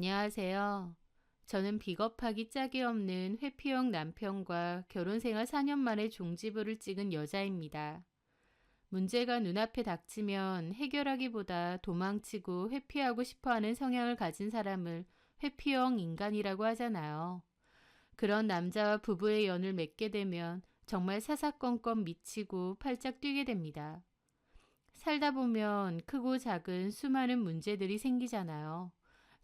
안녕하세요. 저는 비겁하기 짝이 없는 회피형 남편과 결혼생활 4년 만에 종지부를 찍은 여자입니다. 문제가 눈앞에 닥치면 해결하기보다 도망치고 회피하고 싶어하는 성향을 가진 사람을 회피형 인간이라고 하잖아요. 그런 남자와 부부의 연을 맺게 되면 정말 사사건건 미치고 팔짝 뛰게 됩니다. 살다 보면 크고 작은 수많은 문제들이 생기잖아요.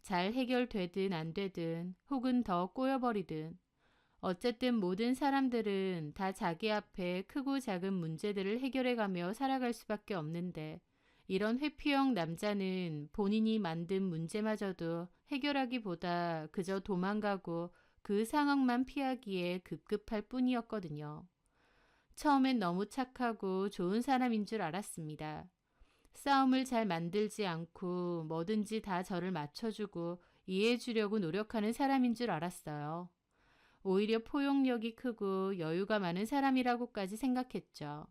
잘 해결되든 안 되든 혹은 더 꼬여버리든 어쨌든 모든 사람들은 다 자기 앞에 크고 작은 문제들을 해결해가며 살아갈 수밖에 없는데 이런 회피형 남자는 본인이 만든 문제마저도 해결하기보다 그저 도망가고 그 상황만 피하기에 급급할 뿐이었거든요. 처음엔 너무 착하고 좋은 사람인 줄 알았습니다. 싸움을 잘 만들지 않고 뭐든지 다 저를 맞춰주고 이해해주려고 노력하는 사람인 줄 알았어요. 오히려 포용력이 크고 여유가 많은 사람이라고까지 생각했죠.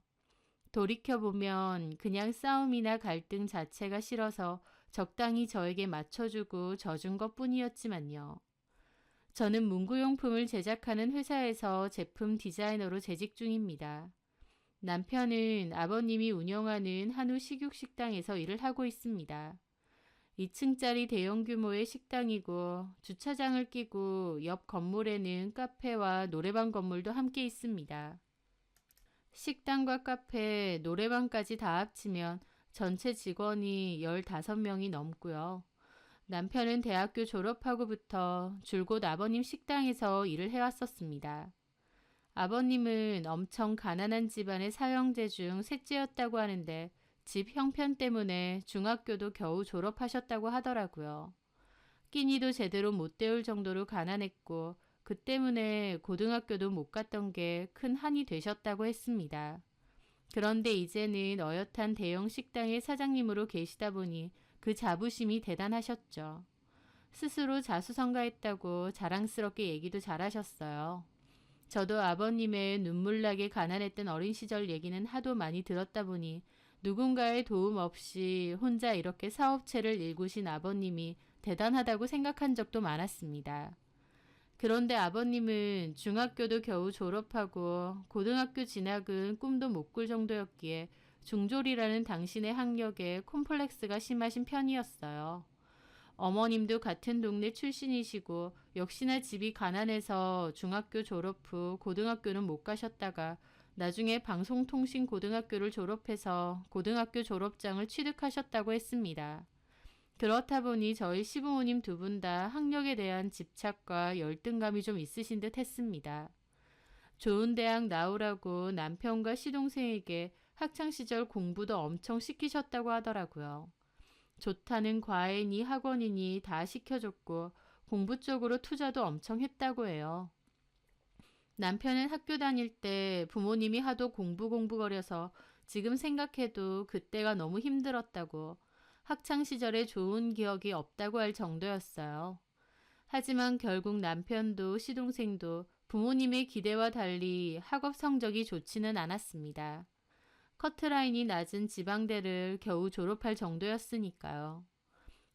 돌이켜보면 그냥 싸움이나 갈등 자체가 싫어서 적당히 저에게 맞춰주고 져준 것 뿐이었지만요. 저는 문구용품을 제작하는 회사에서 제품 디자이너로 재직 중입니다. 남편은 아버님이 운영하는 한우 식육식당에서 일을 하고 있습니다. 2층짜리 대형 규모의 식당이고 주차장을 끼고 옆 건물에는 카페와 노래방 건물도 함께 있습니다. 식당과 카페, 노래방까지 다 합치면 전체 직원이 15명이 넘고요. 남편은 대학교 졸업하고부터 줄곧 아버님 식당에서 일을 해왔었습니다. 아버님은 엄청 가난한 집안의 사형제 중 셋째였다고 하는데 집 형편 때문에 중학교도 겨우 졸업하셨다고 하더라고요. 끼니도 제대로 못 때울 정도로 가난했고 그 때문에 고등학교도 못 갔던 게 큰 한이 되셨다고 했습니다. 그런데 이제는 어엿한 대형 식당의 사장님으로 계시다 보니 그 자부심이 대단하셨죠. 스스로 자수성가했다고 자랑스럽게 얘기도 잘하셨어요. 저도 아버님의 눈물나게 가난했던 어린 시절 얘기는 하도 많이 들었다 보니 누군가의 도움 없이 혼자 이렇게 사업체를 일구신 아버님이 대단하다고 생각한 적도 많았습니다. 그런데 아버님은 중학교도 겨우 졸업하고 고등학교 진학은 꿈도 못 꿀 정도였기에 중졸이라는 당신의 학력에 콤플렉스가 심하신 편이었어요. 어머님도 같은 동네 출신이시고 역시나 집이 가난해서 중학교 졸업 후 고등학교는 못 가셨다가 나중에 방송통신고등학교를 졸업해서 고등학교 졸업장을 취득하셨다고 했습니다. 그렇다 보니 저희 시부모님 두 분 다 학력에 대한 집착과 열등감이 좀 있으신 듯 했습니다. 좋은 대학 나오라고 남편과 시동생에게 학창시절 공부도 엄청 시키셨다고 하더라고요. 좋다는 과외니 학원이니 다 시켜줬고 공부 쪽으로 투자도 엄청 했다고 해요. 남편은 학교 다닐 때 부모님이 하도 공부거려서 지금 생각해도 그때가 너무 힘들었다고 학창 시절에 좋은 기억이 없다고 할 정도였어요. 하지만 결국 남편도 시동생도 부모님의 기대와 달리 학업 성적이 좋지는 않았습니다. 커트라인이 낮은 지방대를 겨우 졸업할 정도였으니까요.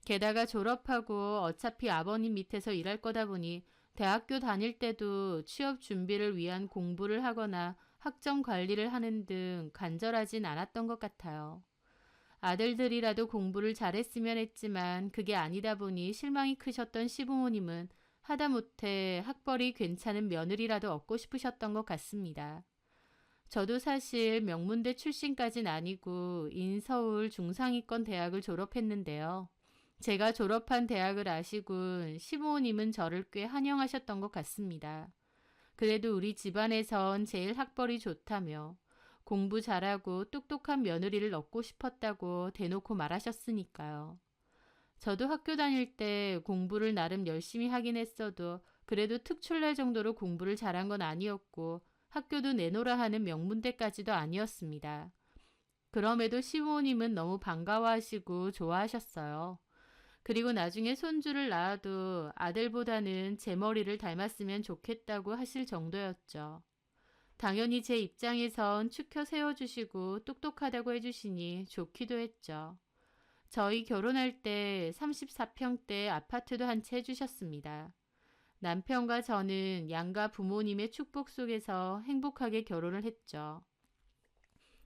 게다가 졸업하고 어차피 아버님 밑에서 일할 거다 보니 대학교 다닐 때도 취업 준비를 위한 공부를 하거나 학점 관리를 하는 등 간절하진 않았던 것 같아요. 아들들이라도 공부를 잘했으면 했지만 그게 아니다 보니 실망이 크셨던 시부모님은 하다못해 학벌이 괜찮은 며느리라도 얻고 싶으셨던 것 같습니다. 저도 사실 명문대 출신까진 아니고 인서울 중상위권 대학을 졸업했는데요. 제가 졸업한 대학을 아시군 시부모님은 저를 꽤 환영하셨던 것 같습니다. 그래도 우리 집안에선 제일 학벌이 좋다며 공부 잘하고 똑똑한 며느리를 얻고 싶었다고 대놓고 말하셨으니까요. 저도 학교 다닐 때 공부를 나름 열심히 하긴 했어도 그래도 특출날 정도로 공부를 잘한 건 아니었고 학교도 내놓으라 하는 명문대까지도 아니었습니다. 그럼에도 시부모님은 너무 반가워하시고 좋아하셨어요. 그리고 나중에 손주를 낳아도 아들보다는 제 머리를 닮았으면 좋겠다고 하실 정도였죠. 당연히 제 입장에선 축혀 세워주시고 똑똑하다고 해주시니 좋기도 했죠. 저희 결혼할 때 34평대 아파트도 한 채 해주셨습니다. 남편과 저는 양가 부모님의 축복 속에서 행복하게 결혼을 했죠.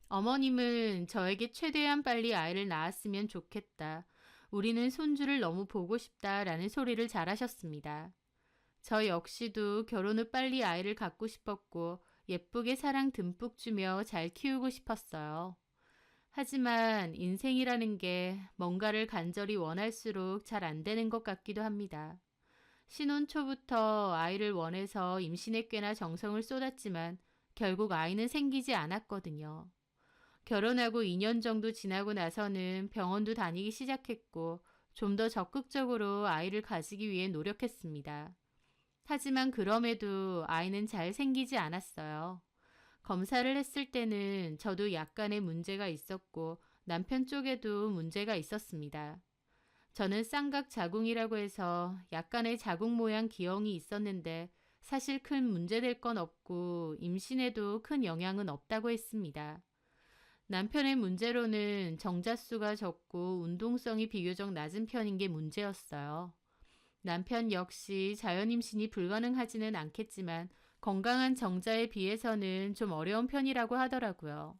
어머님은 저에게 최대한 빨리 아이를 낳았으면 좋겠다. 우리는 손주를 너무 보고 싶다라는 소리를 잘하셨습니다. 저 역시도 결혼 후 빨리 아이를 갖고 싶었고 예쁘게 사랑 듬뿍 주며 잘 키우고 싶었어요. 하지만 인생이라는 게 뭔가를 간절히 원할수록 잘 안 되는 것 같기도 합니다. 신혼 초부터 아이를 원해서 임신에 꽤나 정성을 쏟았지만 결국 아이는 생기지 않았거든요. 결혼하고 2년 정도 지나고 나서는 병원도 다니기 시작했고 좀 더 적극적으로 아이를 가지기 위해 노력했습니다. 하지만 그럼에도 아이는 잘 생기지 않았어요. 검사를 했을 때는 저도 약간의 문제가 있었고 남편 쪽에도 문제가 있었습니다. 저는 쌍각 자궁이라고 해서 약간의 자궁 모양 기형이 있었는데 사실 큰 문제될 건 없고 임신에도 큰 영향은 없다고 했습니다. 남편의 문제로는 정자수가 적고 운동성이 비교적 낮은 편인 게 문제였어요. 남편 역시 자연 임신이 불가능하지는 않겠지만 건강한 정자에 비해서는 좀 어려운 편이라고 하더라고요.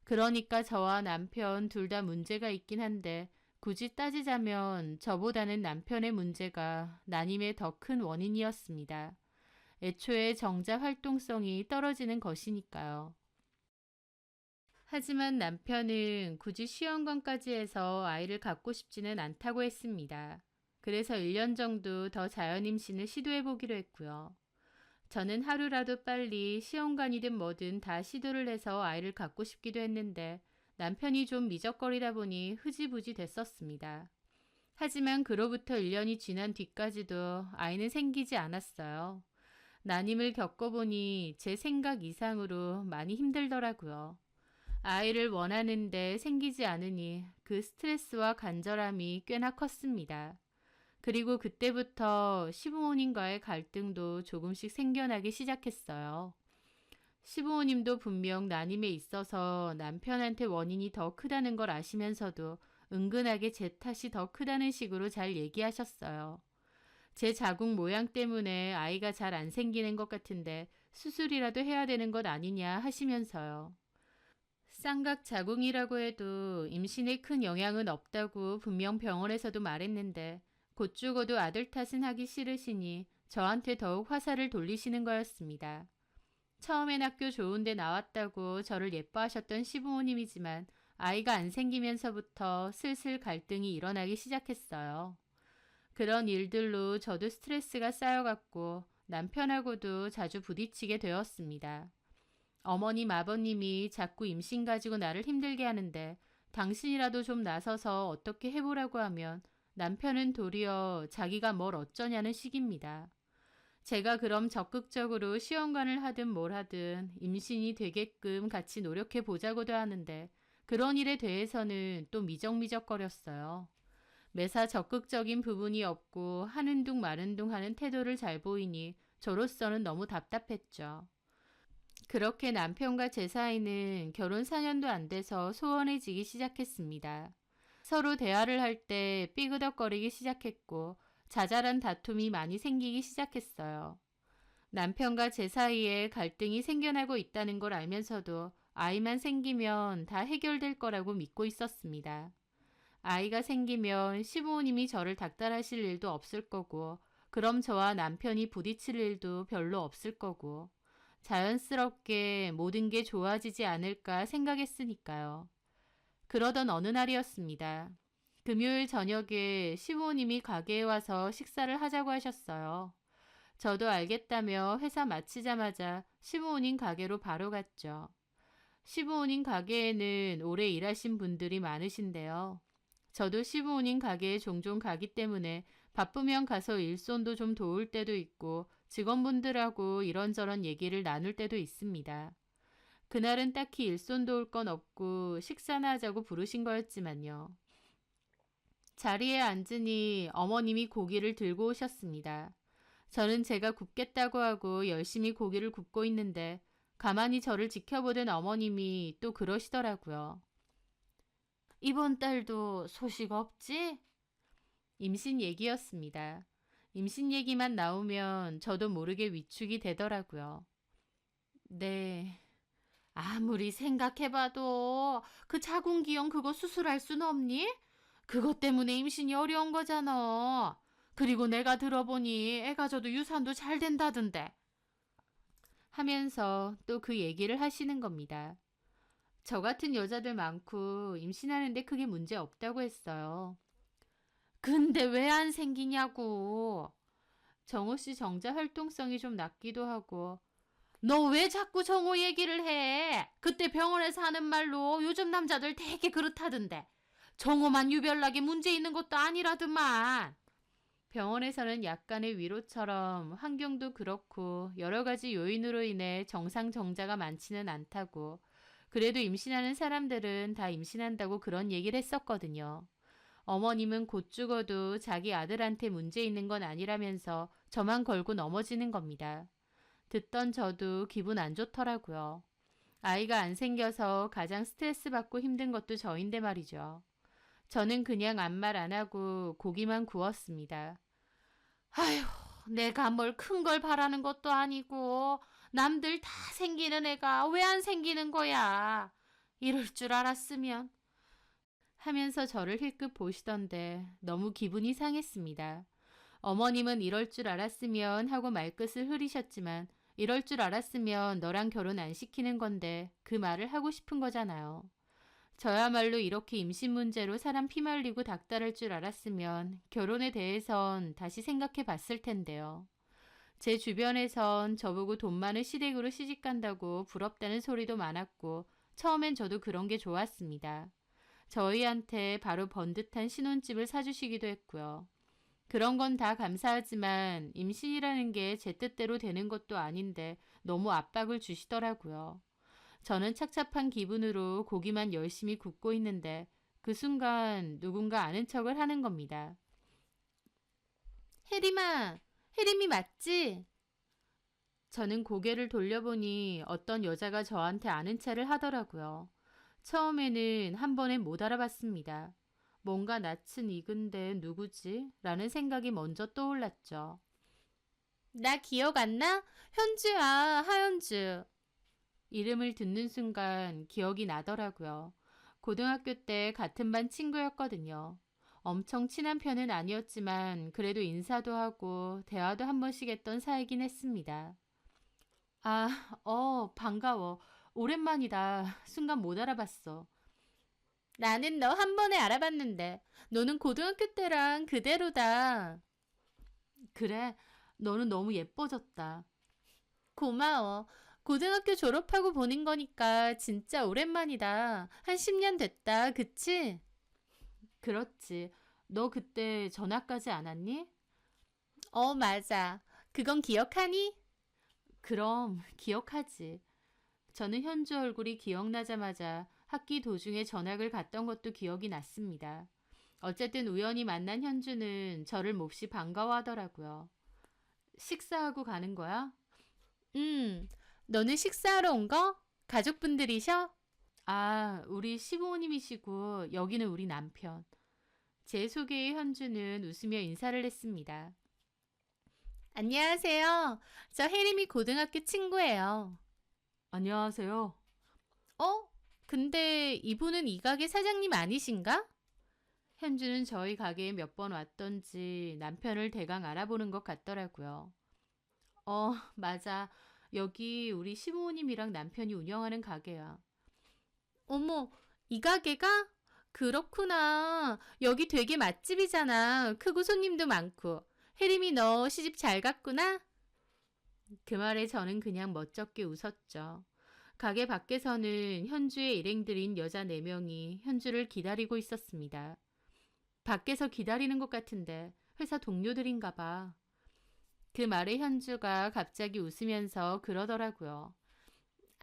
그러니까 저와 남편 둘 다 문제가 있긴 한데 굳이 따지자면 저보다는 남편의 문제가 난임의 더 큰 원인이었습니다. 애초에 정자 활동성이 떨어지는 것이니까요. 하지만 남편은 굳이 시험관까지 해서 아이를 갖고 싶지는 않다고 했습니다. 그래서 1년 정도 더 자연 임신을 시도해보기로 했고요. 저는 하루라도 빨리 시험관이든 뭐든 다 시도를 해서 아이를 갖고 싶기도 했는데 남편이 좀 미적거리다 보니 흐지부지 됐었습니다. 하지만 그로부터 1년이 지난 뒤까지도 아이는 생기지 않았어요. 난임을 겪어보니 제 생각 이상으로 많이 힘들더라고요. 아이를 원하는데 생기지 않으니 그 스트레스와 간절함이 꽤나 컸습니다. 그리고 그때부터 시부모님과의 갈등도 조금씩 생겨나기 시작했어요. 시부모님도 분명 난임에 있어서 남편한테 원인이 더 크다는 걸 아시면서도 은근하게 제 탓이 더 크다는 식으로 잘 얘기하셨어요. 제 자궁 모양 때문에 아이가 잘 안 생기는 것 같은데 수술이라도 해야 되는 것 아니냐 하시면서요. 쌍각 자궁이라고 해도 임신에 큰 영향은 없다고 분명 병원에서도 말했는데 곧 죽어도 아들 탓은 하기 싫으시니 저한테 더욱 화살을 돌리시는 거였습니다. 처음엔 학교 좋은 데 나왔다고 저를 예뻐하셨던 시부모님이지만 아이가 안 생기면서부터 슬슬 갈등이 일어나기 시작했어요. 그런 일들로 저도 스트레스가 쌓여갔고 남편하고도 자주 부딪히게 되었습니다. 어머님, 아버님이 자꾸 임신 가지고 나를 힘들게 하는데 당신이라도 좀 나서서 어떻게 해보라고 하면 남편은 도리어 자기가 뭘 어쩌냐는 식입니다. 제가 그럼 적극적으로 시험관을 하든 뭘 하든 임신이 되게끔 같이 노력해 보자고도 하는데 그런 일에 대해서는 또 미적미적거렸어요. 매사 적극적인 부분이 없고 하는 둥 마는 둥 하는 태도를 잘 보이니 저로서는 너무 답답했죠. 그렇게 남편과 제 사이는 결혼 4년도 안 돼서 소원해지기 시작했습니다. 서로 대화를 할 때 삐그덕거리기 시작했고 자잘한 다툼이 많이 생기기 시작했어요. 남편과 제 사이에 갈등이 생겨나고 있다는 걸 알면서도 아이만 생기면 다 해결될 거라고 믿고 있었습니다. 아이가 생기면 시부모님이 저를 닥달하실 일도 없을 거고 그럼 저와 남편이 부딪힐 일도 별로 없을 거고 자연스럽게 모든 게 좋아지지 않을까 생각했으니까요. 그러던 어느 날이었습니다. 금요일 저녁에 시부모님이 가게에 와서 식사를 하자고 하셨어요. 저도 알겠다며 회사 마치자마자 시부모님 가게로 바로 갔죠. 시부모님 가게에는 오래 일하신 분들이 많으신데요. 저도 시부모님 가게에 종종 가기 때문에 바쁘면 가서 일손도 좀 도울 때도 있고 직원분들하고 이런저런 얘기를 나눌 때도 있습니다. 그날은 딱히 일손 도울 건 없고 식사나 하자고 부르신 거였지만요. 자리에 앉으니 어머님이 고기를 들고 오셨습니다. 저는 제가 굽겠다고 하고 열심히 고기를 굽고 있는데 가만히 저를 지켜보던 어머님이 또 그러시더라고요. 이번 달도 소식 없지? 임신 얘기였습니다. 임신 얘기만 나오면 저도 모르게 위축이 되더라고요. 네. 아무리 생각해봐도 그 자궁기형 그거 수술할 순 없니? 그것 때문에 임신이 어려운 거잖아. 그리고 내가 들어보니 애가 져도 유산도 잘 된다던데. 하면서 또 그 얘기를 하시는 겁니다. 저 같은 여자들 많고 임신하는데 크게 문제 없다고 했어요. 근데 왜 안 생기냐고. 정호 씨 정자 활동성이 좀 낮기도 하고. 너 왜 자꾸 정호 얘기를 해? 그때 병원에서 하는 말로 요즘 남자들 되게 그렇다던데. 정호만 유별나게 문제 있는 것도 아니라더만. 병원에서는 약간의 위로처럼 환경도 그렇고 여러 가지 요인으로 인해 정상 정자가 많지는 않다고. 그래도 임신하는 사람들은 다 임신한다고 그런 얘기를 했었거든요. 어머님은 곧 죽어도 자기 아들한테 문제 있는 건 아니라면서 저만 걸고 넘어지는 겁니다. 듣던 저도 기분 안 좋더라고요. 아이가 안 생겨서 가장 스트레스 받고 힘든 것도 저인데 말이죠. 저는 그냥 아무 말 안 하고 고기만 구웠습니다. 아휴, 내가 뭘 큰 걸 바라는 것도 아니고 남들 다 생기는 애가 왜 안 생기는 거야. 이럴 줄 알았으면 하면서 저를 힐끗 보시던데 너무 기분이 상했습니다. 어머님은 이럴 줄 알았으면 하고 말끝을 흐리셨지만 이럴 줄 알았으면 너랑 결혼 안 시키는 건데 그 말을 하고 싶은 거잖아요. 저야말로 이렇게 임신 문제로 사람 피말리고 닥달할 줄 알았으면 결혼에 대해선 다시 생각해 봤을 텐데요. 제 주변에선 저보고 돈 많은 시댁으로 시집간다고 부럽다는 소리도 많았고 처음엔 저도 그런 게 좋았습니다. 저희한테 바로 번듯한 신혼집을 사주시기도 했고요. 그런 건 다 감사하지만 임신이라는 게 제 뜻대로 되는 것도 아닌데 너무 압박을 주시더라고요. 저는 착잡한 기분으로 고기만 열심히 굽고 있는데 그 순간 누군가 아는 척을 하는 겁니다. 혜림아, 혜림이 맞지? 저는 고개를 돌려보니 어떤 여자가 저한테 아는 체를 하더라고요. 처음에는 한 번에 못 알아봤습니다. 뭔가 낯은 익은데 누구지? 라는 생각이 먼저 떠올랐죠. 나 기억 안 나? 현주야, 하현주. 이름을 듣는 순간 기억이 나더라고요. 고등학교 때 같은 반 친구였거든요. 엄청 친한 편은 아니었지만 그래도 인사도 하고 대화도 한 번씩 했던 사이긴 했습니다. 아, 반가워. 오랜만이다. 순간 못 알아봤어. 나는 너 한 번에 알아봤는데 너는 고등학교 때랑 그대로다. 그래, 너는 너무 예뻐졌다. 고마워. 고등학교 졸업하고 보는 거니까 진짜 오랜만이다. 한 10년 됐다. 그치? 그렇지. 너 그때 전화까지 안 왔니? 맞아. 그건 기억하니? 그럼 기억하지. 저는 현주 얼굴이 기억나자마자 학기 도중에 전학을 갔던 것도 기억이 났습니다. 어쨌든 우연히 만난 현주는 저를 몹시 반가워하더라고요. 식사하고 가는 거야? 너는 식사하러 온 거? 가족분들이셔? 아, 우리 시부모님이시고 여기는 우리 남편. 제 소개의 현주는 웃으며 인사를 했습니다. 안녕하세요. 저 혜림이 고등학교 친구예요. 안녕하세요. 어? 근데 이분은 이 가게 사장님 아니신가? 현주는 저희 가게에 몇 번 왔던지 남편을 대강 알아보는 것 같더라고요. 맞아. 여기 우리 시부모님이랑 남편이 운영하는 가게야. 어머, 이 가게가? 그렇구나. 여기 되게 맛집이잖아. 크고 손님도 많고. 혜림이 너 시집 잘 갔구나? 그 말에 저는 그냥 멋쩍게 웃었죠. 가게 밖에서는 현주의 일행들인 여자 4명이 현주를 기다리고 있었습니다. 밖에서 기다리는 것 같은데 회사 동료들인가 봐. 그 말에 현주가 갑자기 웃으면서 그러더라고요.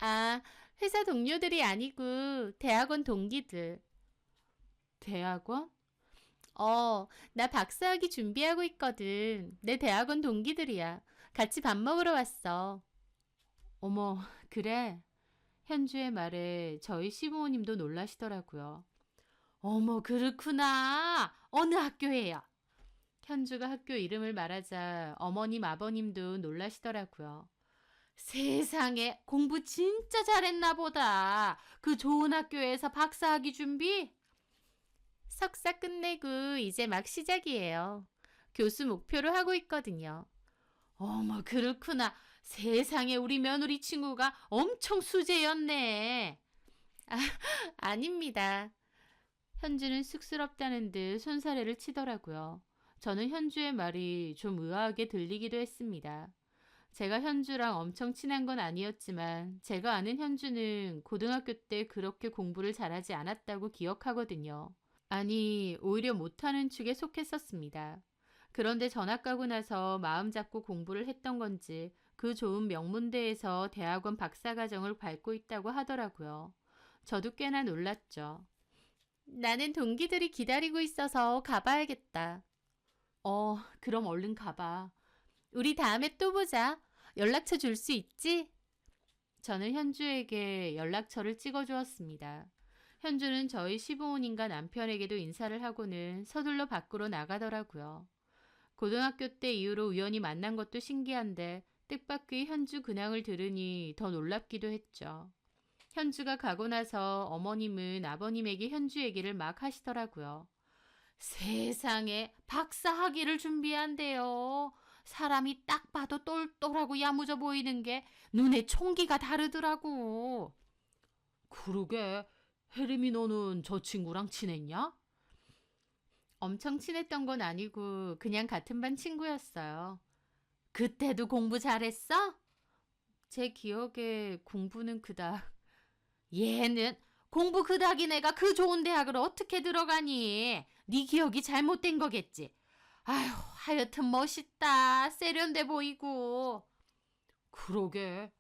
아, 회사 동료들이 아니고 대학원 동기들. 대학원? 나 박사학위 준비하고 있거든. 내 대학원 동기들이야. 같이 밥 먹으러 왔어. 어머, 그래. 현주의 말에 저희 시부모님도 놀라시더라고요. 어머, 그렇구나. 어느 학교예요? 현주가 학교 이름을 말하자 어머님, 아버님도 놀라시더라고요. 세상에, 공부 진짜 잘했나 보다. 그 좋은 학교에서 박사학위 준비? 석사 끝내고 이제 막 시작이에요. 교수 목표로 하고 있거든요. 어머, 그렇구나. 세상에, 우리 며느리 친구가 엄청 수재였네. 아, 아닙니다. 현주는 쑥스럽다는 듯 손사래를 치더라고요. 저는 현주의 말이 좀 의아하게 들리기도 했습니다. 제가 현주랑 엄청 친한 건 아니었지만 제가 아는 현주는 고등학교 때 그렇게 공부를 잘하지 않았다고 기억하거든요. 아니, 오히려 못하는 축에 속했었습니다. 그런데 전학 가고 나서 마음 잡고 공부를 했던 건지 그 좋은 명문대에서 대학원 박사과정을 밟고 있다고 하더라고요. 저도 꽤나 놀랐죠. 나는 동기들이 기다리고 있어서 가봐야겠다. 그럼 얼른 가봐. 우리 다음에 또 보자. 연락처 줄 수 있지? 저는 현주에게 연락처를 찍어주었습니다. 현주는 저희 시부모님과 남편에게도 인사를 하고는 서둘러 밖으로 나가더라고요. 고등학교 때 이후로 우연히 만난 것도 신기한데 뜻밖의 현주 근황을 들으니 더 놀랍기도 했죠. 현주가 가고 나서 어머님은 아버님에게 현주 얘기를 막 하시더라고요. 세상에, 박사학위를 준비한대요. 사람이 딱 봐도 똘똘하고 야무져 보이는 게 눈에 총기가 다르더라고. 그러게, 혜림이 너는 저 친구랑 친했냐? 엄청 친했던 건 아니고 그냥 같은 반 친구였어요. 그때도 공부 잘했어? 제 기억에 공부는 그닥. 얘는 공부 그닥인 애가 그 좋은 대학을 어떻게 들어가니? 네 기억이 잘못된 거겠지. 아휴, 하여튼 멋있다. 세련돼 보이고. 그러게.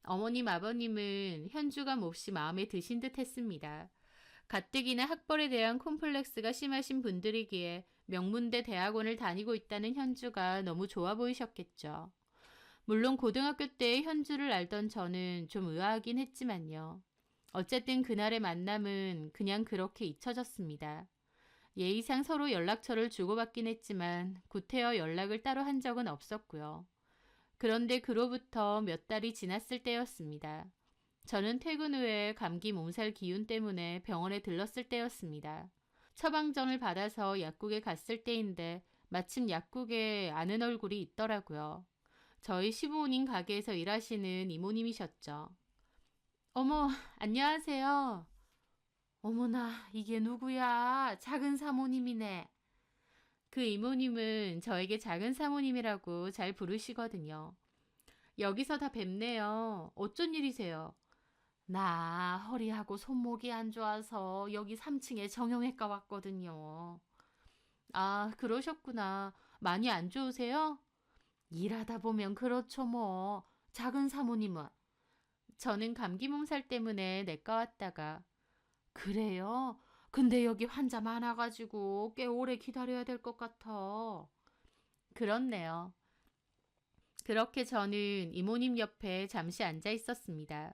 어머님, 아버님은 현주가 몹시 마음에 드신 듯 했습니다. 가뜩이나 학벌에 대한 콤플렉스가 심하신 분들이기에 명문대 대학원을 다니고 있다는 현주가 너무 좋아 보이셨겠죠. 물론 고등학교 때의 현주를 알던 저는 좀 의아하긴 했지만요. 어쨌든 그날의 만남은 그냥 그렇게 잊혀졌습니다. 예의상 서로 연락처를 주고받긴 했지만 구태여 연락을 따로 한 적은 없었고요. 그런데 그로부터 몇 달이 지났을 때였습니다. 저는 퇴근 후에 감기 몸살 기운 때문에 병원에 들렀을 때였습니다. 처방전을 받아서 약국에 갔을 때인데 마침 약국에 아는 얼굴이 있더라고요. 저희 시부모님 가게에서 일하시는 이모님이셨죠. 어머, 안녕하세요. 어머나, 이게 누구야? 작은 사모님이네. 그 이모님은 저에게 작은 사모님이라고 잘 부르시거든요. 여기서 다 뵙네요. 어쩐 일이세요? 나 허리하고 손목이 안 좋아서 여기 3층에 정형외과 왔거든요. 아, 그러셨구나. 많이 안 좋으세요? 일하다 보면 그렇죠 뭐. 작은 사모님은? 저는 감기 몸살 때문에 내과 왔다가 그래요? 근데 여기 환자 많아가지고 꽤 오래 기다려야 될 것 같아. 그렇네요. 그렇게 저는 이모님 옆에 잠시 앉아 있었습니다.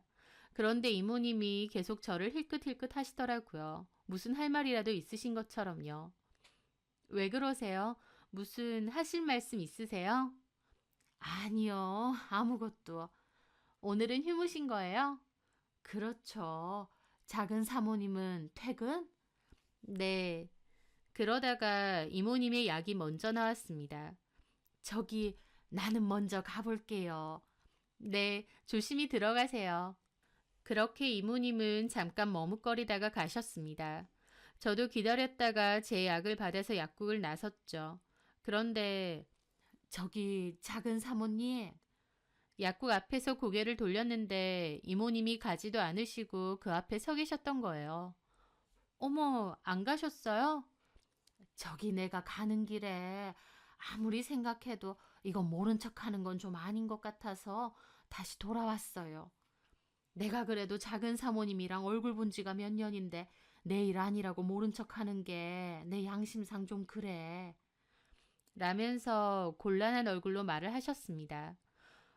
그런데 이모님이 계속 저를 힐끗힐끗 하시더라고요. 무슨 할 말이라도 있으신 것처럼요. 왜 그러세요? 무슨 하실 말씀 있으세요? 아니요, 아무것도. 오늘은 휴무신 거예요? 그렇죠. 작은 사모님은 퇴근? 네. 그러다가 이모님의 약이 먼저 나왔습니다. 저기, 나는 먼저 가볼게요. 네, 조심히 들어가세요. 그렇게 이모님은 잠깐 머뭇거리다가 가셨습니다. 저도 기다렸다가 제 약을 받아서 약국을 나섰죠. 그런데, 저기, 작은 사모님, 약국 앞에서 고개를 돌렸는데 이모님이 가지도 않으시고 그 앞에 서 계셨던 거예요. 어머, 안 가셨어요? 저기 내가 가는 길에 아무리 생각해도 이건 모른 척 하는 건 좀 아닌 것 같아서 다시 돌아왔어요. 내가 그래도 작은 사모님이랑 얼굴 본 지가 몇 년인데 내 일 아니라고 모른 척 하는 게 내 양심상 좀 그래. 라면서 곤란한 얼굴로 말을 하셨습니다.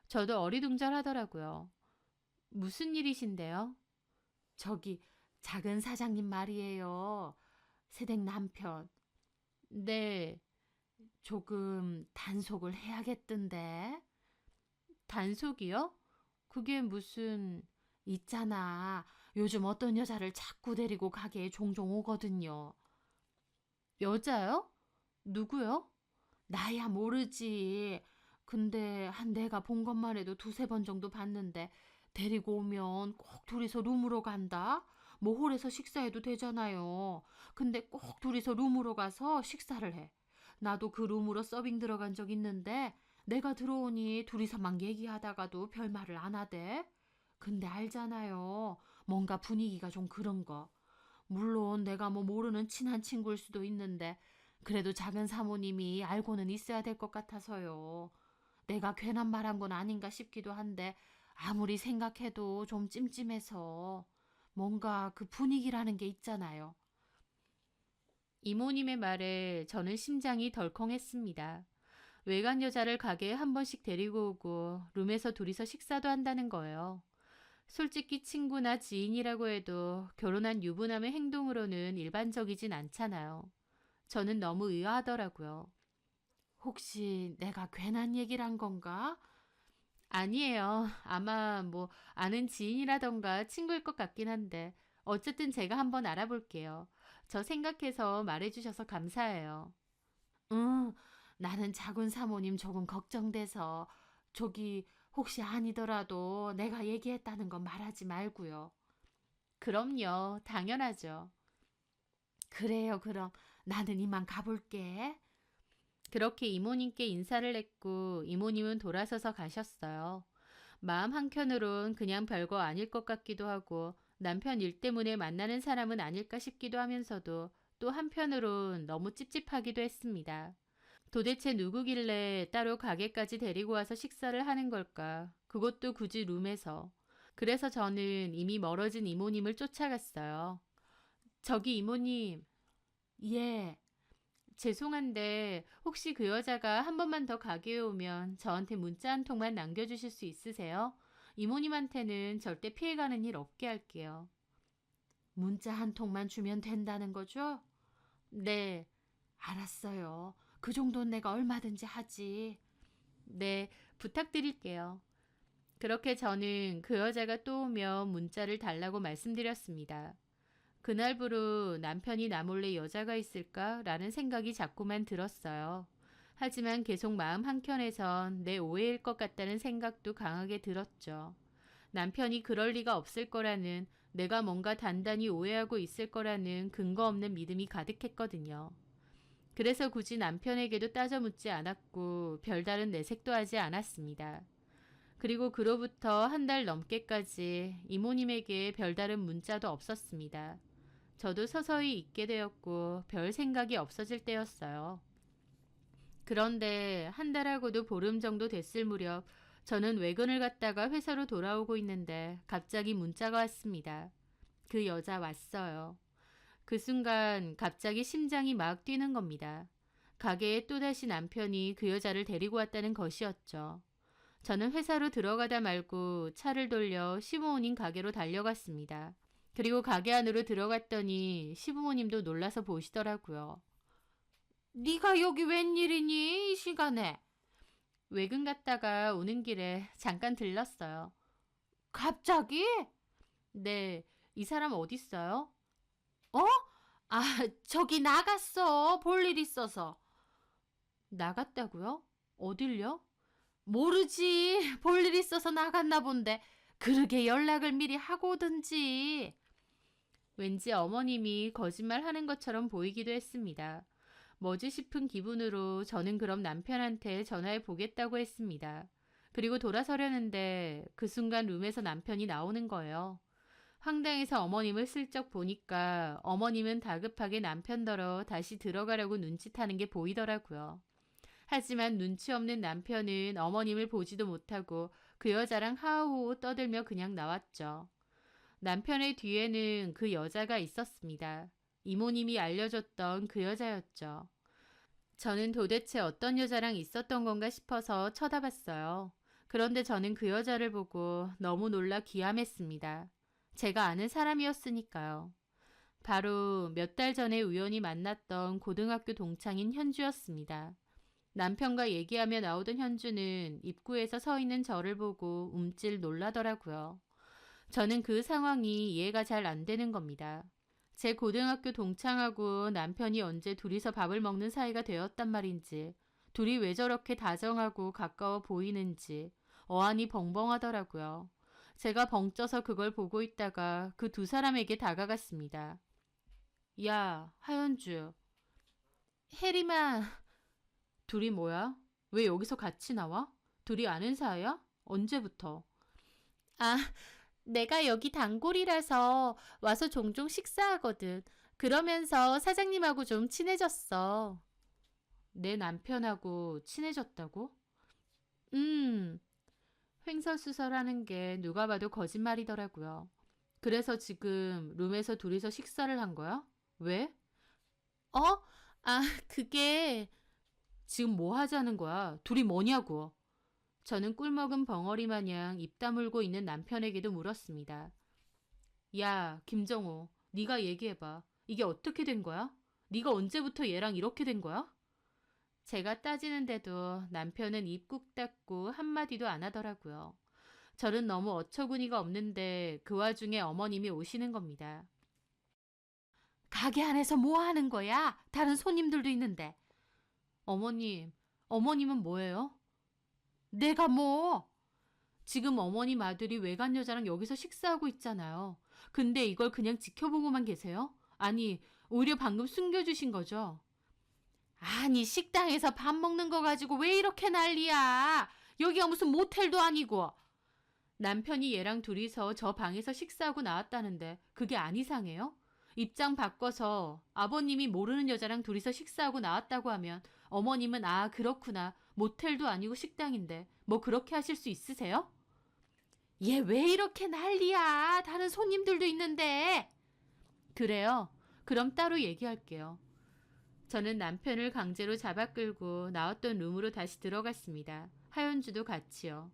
저도 어리둥절하더라고요. 무슨 일이신데요? 저기 작은 사장님 말이에요. 새댁 남편. 네, 조금 단속을 해야겠던데. 단속이요? 그게 무슨... 있잖아. 요즘 어떤 여자를 자꾸 데리고 가게에 종종 오거든요. 여자요? 누구요? 나야 모르지. 근데 한 내가 본 것만 해도 두세 번 정도 봤는데 데리고 오면 꼭 둘이서 룸으로 간다? 뭐 홀에서 식사해도 되잖아요. 근데 꼭 둘이서 룸으로 가서 식사를 해. 나도 그 룸으로 서빙 들어간 적 있는데 내가 들어오니 둘이서 막 얘기하다가도 별말을 안 하대. 근데 알잖아요. 뭔가 분위기가 좀 그런 거. 물론 내가 뭐 모르는 친한 친구일 수도 있는데 그래도 작은 사모님이 알고는 있어야 될 것 같아서요. 내가 괜한 말한 건 아닌가 싶기도 한데 아무리 생각해도 좀 찜찜해서 뭔가 그 분위기라는 게 있잖아요. 이모님의 말에 저는 심장이 덜컹했습니다. 외간 여자를 가게에 한 번씩 데리고 오고 룸에서 둘이서 식사도 한다는 거예요. 솔직히 친구나 지인이라고 해도 결혼한 유부남의 행동으로는 일반적이진 않잖아요. 저는 너무 의아하더라고요. 혹시 내가 괜한 얘기를 한 건가? 아니에요. 아마 뭐 아는 지인이라던가 친구일 것 같긴 한데 어쨌든 제가 한번 알아볼게요. 저 생각해서 말해주셔서 감사해요. 응, 나는 자군 사모님 조금 걱정돼서 저기 혹시 아니더라도 내가 얘기했다는 건 말하지 말고요. 그럼요. 당연하죠. 그래요, 그럼 나는 이만 가볼게. 그렇게 이모님께 인사를 했고 이모님은 돌아서서 가셨어요. 마음 한켠으론 그냥 별거 아닐 것 같기도 하고 남편 일 때문에 만나는 사람은 아닐까 싶기도 하면서도 또 한편으론 너무 찝찝하기도 했습니다. 도대체 누구길래 따로 가게까지 데리고 와서 식사를 하는 걸까? 그것도 굳이 룸에서. 그래서 저는 이미 멀어진 이모님을 쫓아갔어요. 저기 이모님. 예. 죄송한데 혹시 그 여자가 한 번만 더 가게에 오면 저한테 문자 한 통만 남겨주실 수 있으세요? 이모님한테는 절대 피해가는 일 없게 할게요. 문자 한 통만 주면 된다는 거죠? 네, 알았어요. 그 정도는 내가 얼마든지 하지. 네, 부탁드릴게요. 그렇게 저는 그 여자가 또 오면 문자를 달라고 말씀드렸습니다. 그날부로 남편이 나 몰래 여자가 있을까라는 생각이 자꾸만 들었어요. 하지만 계속 마음 한켠에선 내 오해일 것 같다는 생각도 강하게 들었죠. 남편이 그럴 리가 없을 거라는, 내가 뭔가 단단히 오해하고 있을 거라는 근거 없는 믿음이 가득했거든요. 그래서 굳이 남편에게도 따져 묻지 않았고 별다른 내색도 하지 않았습니다. 그리고 그로부터 한 달 넘게까지 이모님에게 별다른 문자도 없었습니다. 저도 서서히 잊게 되었고 별 생각이 없어질 때였어요. 그런데 한 달하고도 보름 정도 됐을 무렵 저는 외근을 갔다가 회사로 돌아오고 있는데 갑자기 문자가 왔습니다. 그 여자 왔어요. 그 순간 갑자기 심장이 막 뛰는 겁니다. 가게에 또다시 남편이 그 여자를 데리고 왔다는 것이었죠. 저는 회사로 들어가다 말고 차를 돌려 시부모님 가게로 달려갔습니다. 그리고 가게 안으로 들어갔더니 시부모님도 놀라서 보시더라고요. 네가 여기 웬일이니 이 시간에? 외근 갔다가 오는 길에 잠깐 들렀어요. 갑자기? 네, 이 사람 어딨어요? 어? 아, 저기 나갔어. 볼 일 있어서. 나갔다고요? 어딜요? 모르지. 볼 일 있어서 나갔나 본데. 그러게 연락을 미리 하고 오든지. 왠지 어머님이 거짓말하는 것처럼 보이기도 했습니다. 뭐지 싶은 기분으로 저는 그럼 남편한테 전화해 보겠다고 했습니다. 그리고 돌아서려는데 그 순간 룸에서 남편이 나오는 거예요. 황당해서 어머님을 슬쩍 보니까 어머님은 다급하게 남편더러 다시 들어가려고 눈짓하는 게 보이더라고요. 하지만 눈치 없는 남편은 어머님을 보지도 못하고 그 여자랑 하하호호 떠들며 그냥 나왔죠. 남편의 뒤에는 그 여자가 있었습니다. 이모님이 알려줬던 그 여자였죠. 저는 도대체 어떤 여자랑 있었던 건가 싶어서 쳐다봤어요. 그런데 저는 그 여자를 보고 너무 놀라 기함했습니다. 제가 아는 사람이었으니까요. 바로 몇 달 전에 우연히 만났던 고등학교 동창인 현주였습니다. 남편과 얘기하며 나오던 현주는 입구에서 서 있는 저를 보고 움찔 놀라더라고요. 저는 그 상황이 이해가 잘 안 되는 겁니다. 제 고등학교 동창하고 남편이 언제 둘이서 밥을 먹는 사이가 되었단 말인지, 둘이 왜 저렇게 다정하고 가까워 보이는지 어안이 벙벙하더라고요. 제가 벙쪄서 그걸 보고 있다가 그 두 사람에게 다가갔습니다. 야, 하현주. 혜림아. 둘이 뭐야? 왜 여기서 같이 나와? 둘이 아는 사이야? 언제부터? 아, 내가 여기 단골이라서 와서 종종 식사하거든. 그러면서 사장님하고 좀 친해졌어. 내 남편하고 친해졌다고? 음, 횡설수설하는 게 누가 봐도 거짓말이더라고요. 그래서 지금 룸에서 둘이서 식사를 한 거야? 왜? 어? 아, 그게 지금 뭐 하자는 거야? 둘이 뭐냐고. 저는 꿀먹은 벙어리 마냥 입 다물고 있는 남편에게도 물었습니다. 야, 김정호, 네가 얘기해봐. 이게 어떻게 된 거야? 네가 언제부터 얘랑 이렇게 된 거야? 제가 따지는데도 남편은 입 꾹 닫고 한마디도 안 하더라고요. 저는 너무 어처구니가 없는데 그 와중에 어머님이 오시는 겁니다. 가게 안에서 뭐 하는 거야? 다른 손님들도 있는데. 어머님, 어머님은 뭐예요? 내가 뭐? 지금 어머님 아들이 외간 여자랑 여기서 식사하고 있잖아요. 근데 이걸 그냥 지켜보고만 계세요? 아니, 오히려 방금 숨겨주신 거죠? 아니, 식당에서 밥 먹는 거 가지고 왜 이렇게 난리야? 여기가 무슨 모텔도 아니고. 남편이 얘랑 둘이서 저 방에서 식사하고 나왔다는데 그게 안 이상해요? 입장 바꿔서 아버님이 모르는 여자랑 둘이서 식사하고 나왔다고 하면 어머님은 아, 그렇구나. 모텔도 아니고 식당인데 뭐 그렇게 하실 수 있으세요? 얘 왜 이렇게 난리야? 다른 손님들도 있는데. 그래요? 그럼 따로 얘기할게요. 저는 남편을 강제로 잡아 끌고 나왔던 룸으로 다시 들어갔습니다. 하연주도 같이요.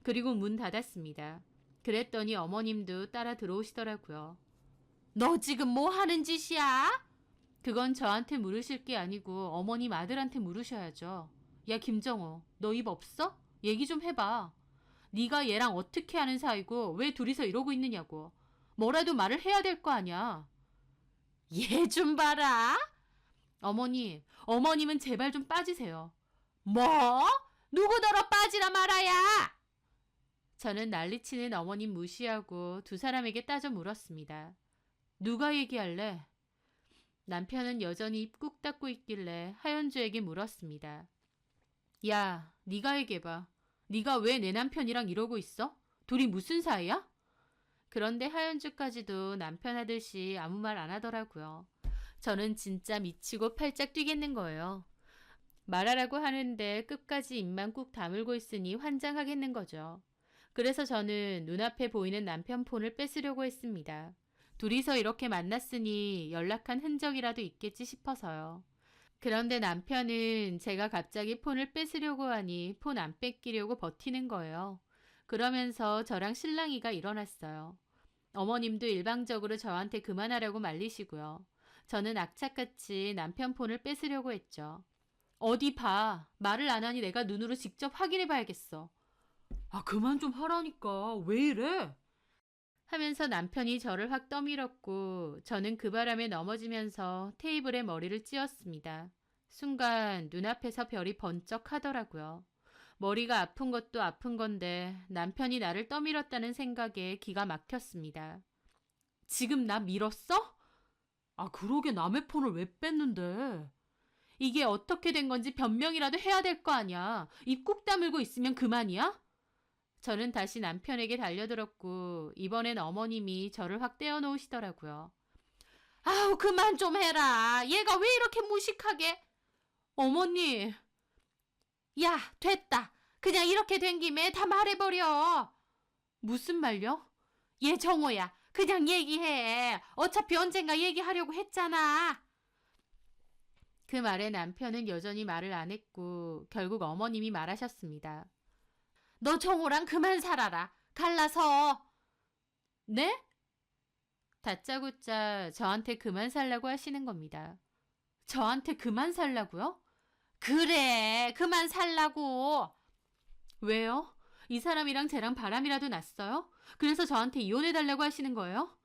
그리고 문 닫았습니다. 그랬더니 어머님도 따라 들어오시더라고요. 너 지금 뭐 하는 짓이야? 그건 저한테 물으실 게 아니고 어머님 아들한테 물으셔야죠. 야, 김정호, 너 입 없어? 얘기 좀 해봐. 네가 얘랑 어떻게 하는 사이고 왜 둘이서 이러고 있느냐고. 뭐라도 말을 해야 될 거 아니야. 얘 좀 봐라. 어머님은 제발 좀 빠지세요. 뭐? 누구더러 빠지라 말아야? 저는 난리치는 어머님 무시하고 두 사람에게 따져 물었습니다. 누가 얘기할래? 남편은 여전히 입 꾹 닫고 있길래 하연주에게 물었습니다. 야, 네가 얘기해봐. 네가 왜 내 남편이랑 이러고 있어? 둘이 무슨 사이야? 그런데 하연주까지도 남편 하듯이 아무 말 안 하더라고요. 저는 진짜 미치고 팔짝 뛰겠는 거예요. 말하라고 하는데 끝까지 입만 꾹 다물고 있으니 환장하겠는 거죠. 그래서 저는 눈앞에 보이는 남편 폰을 뺏으려고 했습니다. 둘이서 이렇게 만났으니 연락한 흔적이라도 있겠지 싶어서요. 그런데 남편은 제가 갑자기 폰을 뺏으려고 하니 폰 안 뺏기려고 버티는 거예요. 그러면서 저랑 실랑이가 일어났어요. 어머님도 일방적으로 저한테 그만하라고 말리시고요. 저는 악착같이 남편 폰을 뺏으려고 했죠. 어디 봐. 말을 안 하니 내가 눈으로 직접 확인해 봐야겠어. 아, 그만 좀 하라니까. 왜 이래? 하면서 남편이 저를 확 떠밀었고 저는 그 바람에 넘어지면서 테이블에 머리를 찧었습니다. 순간 눈앞에서 별이 번쩍 하더라고요. 머리가 아픈 것도 아픈 건데 남편이 나를 떠밀었다는 생각에 기가 막혔습니다. 지금 나 밀었어? 아, 그러게 남의 폰을 왜 뺐는데? 이게 어떻게 된 건지 변명이라도 해야 될 거 아니야. 입 꾹 다물고 있으면 그만이야? 저는 다시 남편에게 달려들었고 이번엔 어머님이 저를 확 떼어놓으시더라고요. 아우, 그만 좀 해라. 얘가 왜 이렇게 무식하게. 어머니. 야, 됐다. 그냥 이렇게 된 김에 다 말해버려. 무슨 말요? 얘 정호야. 그냥 얘기해. 어차피 언젠가 얘기하려고 했잖아. 그 말에 남편은 여전히 말을 안 했고 결국 어머님이 말하셨습니다. 너 정호랑 그만 살아라. 갈라서. 네? 다짜고짜 저한테 그만 살라고 하시는 겁니다. 저한테 그만 살라고요? 그래, 그만 살라고. 왜요? 이 사람이랑 쟤랑 바람이라도 났어요? 그래서 저한테 이혼해달라고 하시는 거예요?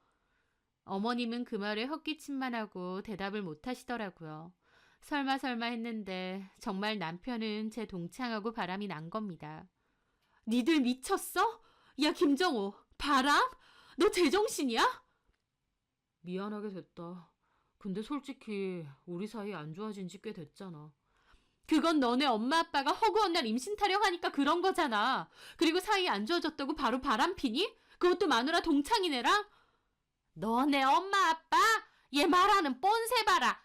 어머님은 그 말에 헛기침만 하고 대답을 못 하시더라고요. 설마 설마 했는데 정말 남편은 제 동창하고 바람이 난 겁니다. 니들 미쳤어? 야, 김정호, 바람? 너 제정신이야? 미안하게 됐다. 근데 솔직히 우리 사이 안 좋아진 지 꽤 됐잖아. 그건 너네 엄마 아빠가 허구한 날 임신 타령하니까 그런 거잖아. 그리고 사이 안 좋아졌다고 바로 바람 피니? 그것도 마누라 동창이네랑? 너네 엄마 아빠? 얘 말하는 뻔세 봐라.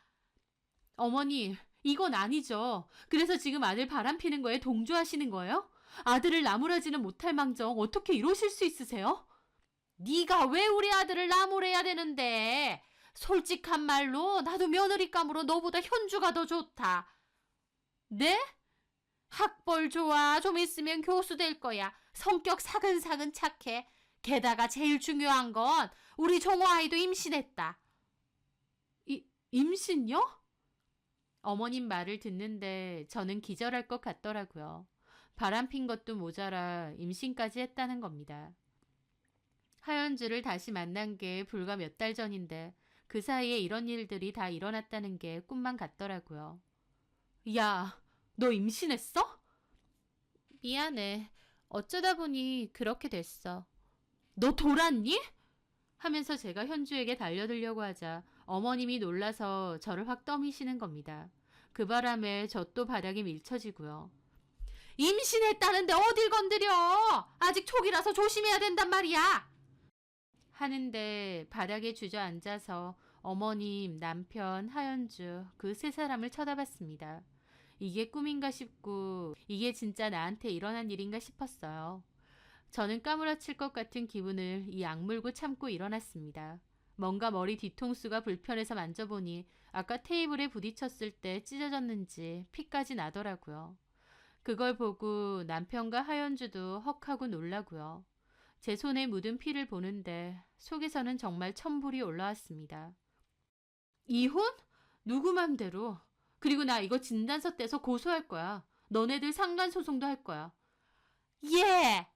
어머니, 이건 아니죠. 그래서 지금 아들 바람 피는 거에 동조하시는 거예요? 아들을 나무라지는 못할 망정 어떻게 이러실 수 있으세요? 네가 왜 우리 아들을 나무래야 되는데? 솔직한 말로 나도 며느리감으로 너보다 현주가 더 좋다. 네? 학벌 좋아. 좀 있으면 교수 될 거야. 성격 사근사근 착해. 게다가 제일 중요한 건 우리 종호 아이도 임신했다. 임신요? 어머님 말을 듣는데 저는 기절할 것 같더라고요. 바람핀 것도 모자라 임신까지 했다는 겁니다. 하연주를 다시 만난 게 불과 몇 달 전인데 그 사이에 이런 일들이 다 일어났다는 게 꿈만 같더라고요. 야, 너 임신했어? 미안해. 어쩌다 보니 그렇게 됐어. 너 돌았니? 하면서 제가 현주에게 달려들려고 하자 어머님이 놀라서 저를 확 떠미시는 겁니다. 그 바람에 저 또 바닥에 밀쳐지고요. 임신했다는데 어딜 건드려! 아직 초기라서 조심해야 된단 말이야! 하는데 바닥에 주저앉아서 어머님, 남편, 하연주 그 세 사람을 쳐다봤습니다. 이게 꿈인가 싶고 이게 진짜 나한테 일어난 일인가 싶었어요. 저는 까무라칠 것 같은 기분을 이 악물고 참고 일어났습니다. 뭔가 머리 뒤통수가 불편해서 만져보니 아까 테이블에 부딪혔을 때 찢어졌는지 피까지 나더라고요. 그걸 보고 남편과 하연주도 헉하고 놀라고요. 제 손에 묻은 피를 보는데 속에서는 정말 천불이 올라왔습니다. 이혼? 누구 맘대로. 그리고 나 이거 진단서 떼서 고소할 거야. 너네들 상간소송도 할 거야. 예!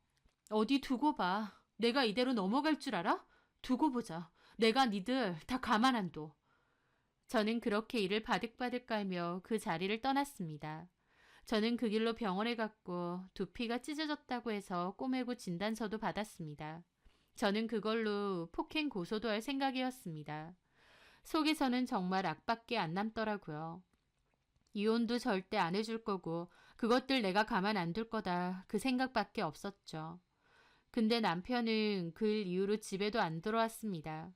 어디 두고 봐. 내가 이대로 넘어갈 줄 알아? 두고 보자. 내가 니들 다 가만 안 둬. 저는 그렇게 이를 바득바득 깔며 그 자리를 떠났습니다. 저는 그 길로 병원에 갔고 두피가 찢어졌다고 해서 꼬매고 진단서도 받았습니다. 저는 그걸로 폭행 고소도 할 생각이었습니다. 속에서는 정말 악밖에 안 남더라고요. 이혼도 절대 안 해줄 거고 그것들 내가 가만 안 둘 거다 그 생각밖에 없었죠. 근데 남편은 그 일 이후로 집에도 안 들어왔습니다.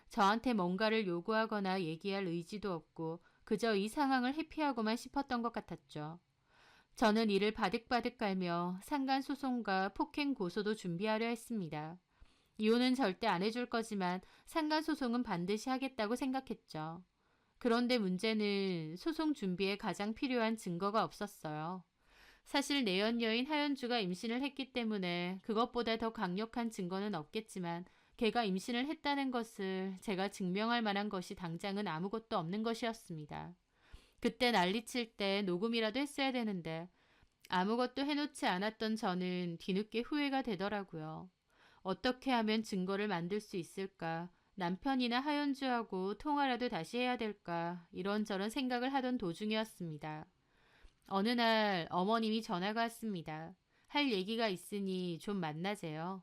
저한테 뭔가를 요구하거나 얘기할 의지도 없고 그저 이 상황을 회피하고만 싶었던 것 같았죠. 저는 이를 바득바득 깔며 상간소송과 폭행 고소도 준비하려 했습니다. 이혼은 절대 안 해줄 거지만 상간소송은 반드시 하겠다고 생각했죠. 그런데 문제는 소송 준비에 가장 필요한 증거가 없었어요. 사실 내연 여인 하연주가 임신을 했기 때문에 그것보다 더 강력한 증거는 없겠지만 걔가 임신을 했다는 것을 제가 증명할 만한 것이 당장은 아무것도 없는 것이었습니다. 그때 난리칠 때 녹음이라도 했어야 되는데 아무것도 해놓지 않았던 저는 뒤늦게 후회가 되더라고요. 어떻게 하면 증거를 만들 수 있을까? 남편이나 하연주하고 통화라도 다시 해야 될까? 이런저런 생각을 하던 도중이었습니다. 어느 날 어머님이 전화가 왔습니다. 할 얘기가 있으니 좀 만나재요.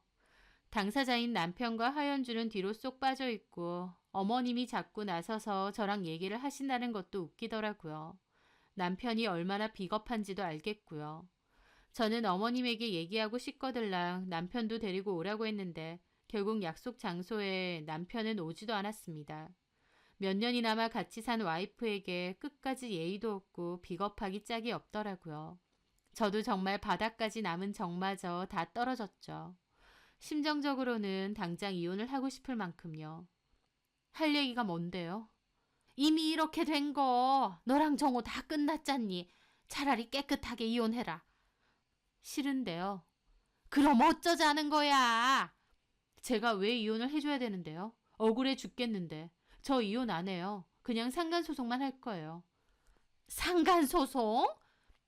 당사자인 남편과 하연주는 뒤로 쏙 빠져 있고 어머님이 자꾸 나서서 저랑 얘기를 하신다는 것도 웃기더라고요. 남편이 얼마나 비겁한지도 알겠고요. 저는 어머님에게 얘기하고 싶거들랑 남편도 데리고 오라고 했는데 결국 약속 장소에 남편은 오지도 않았습니다. 몇 년이나마 같이 산 와이프에게 끝까지 예의도 없고 비겁하기 짝이 없더라고요. 저도 정말 바닥까지 남은 정마저 다 떨어졌죠. 심정적으로는 당장 이혼을 하고 싶을 만큼요. 할 얘기가 뭔데요? 이미 이렇게 된 거 너랑 정호 다 끝났잖니. 차라리 깨끗하게 이혼해라. 싫은데요. 그럼 어쩌자는 거야? 제가 왜 이혼을 해줘야 되는데요? 억울해 죽겠는데. 저 이혼 안 해요. 그냥 상간소송만 할 거예요. 상간소송?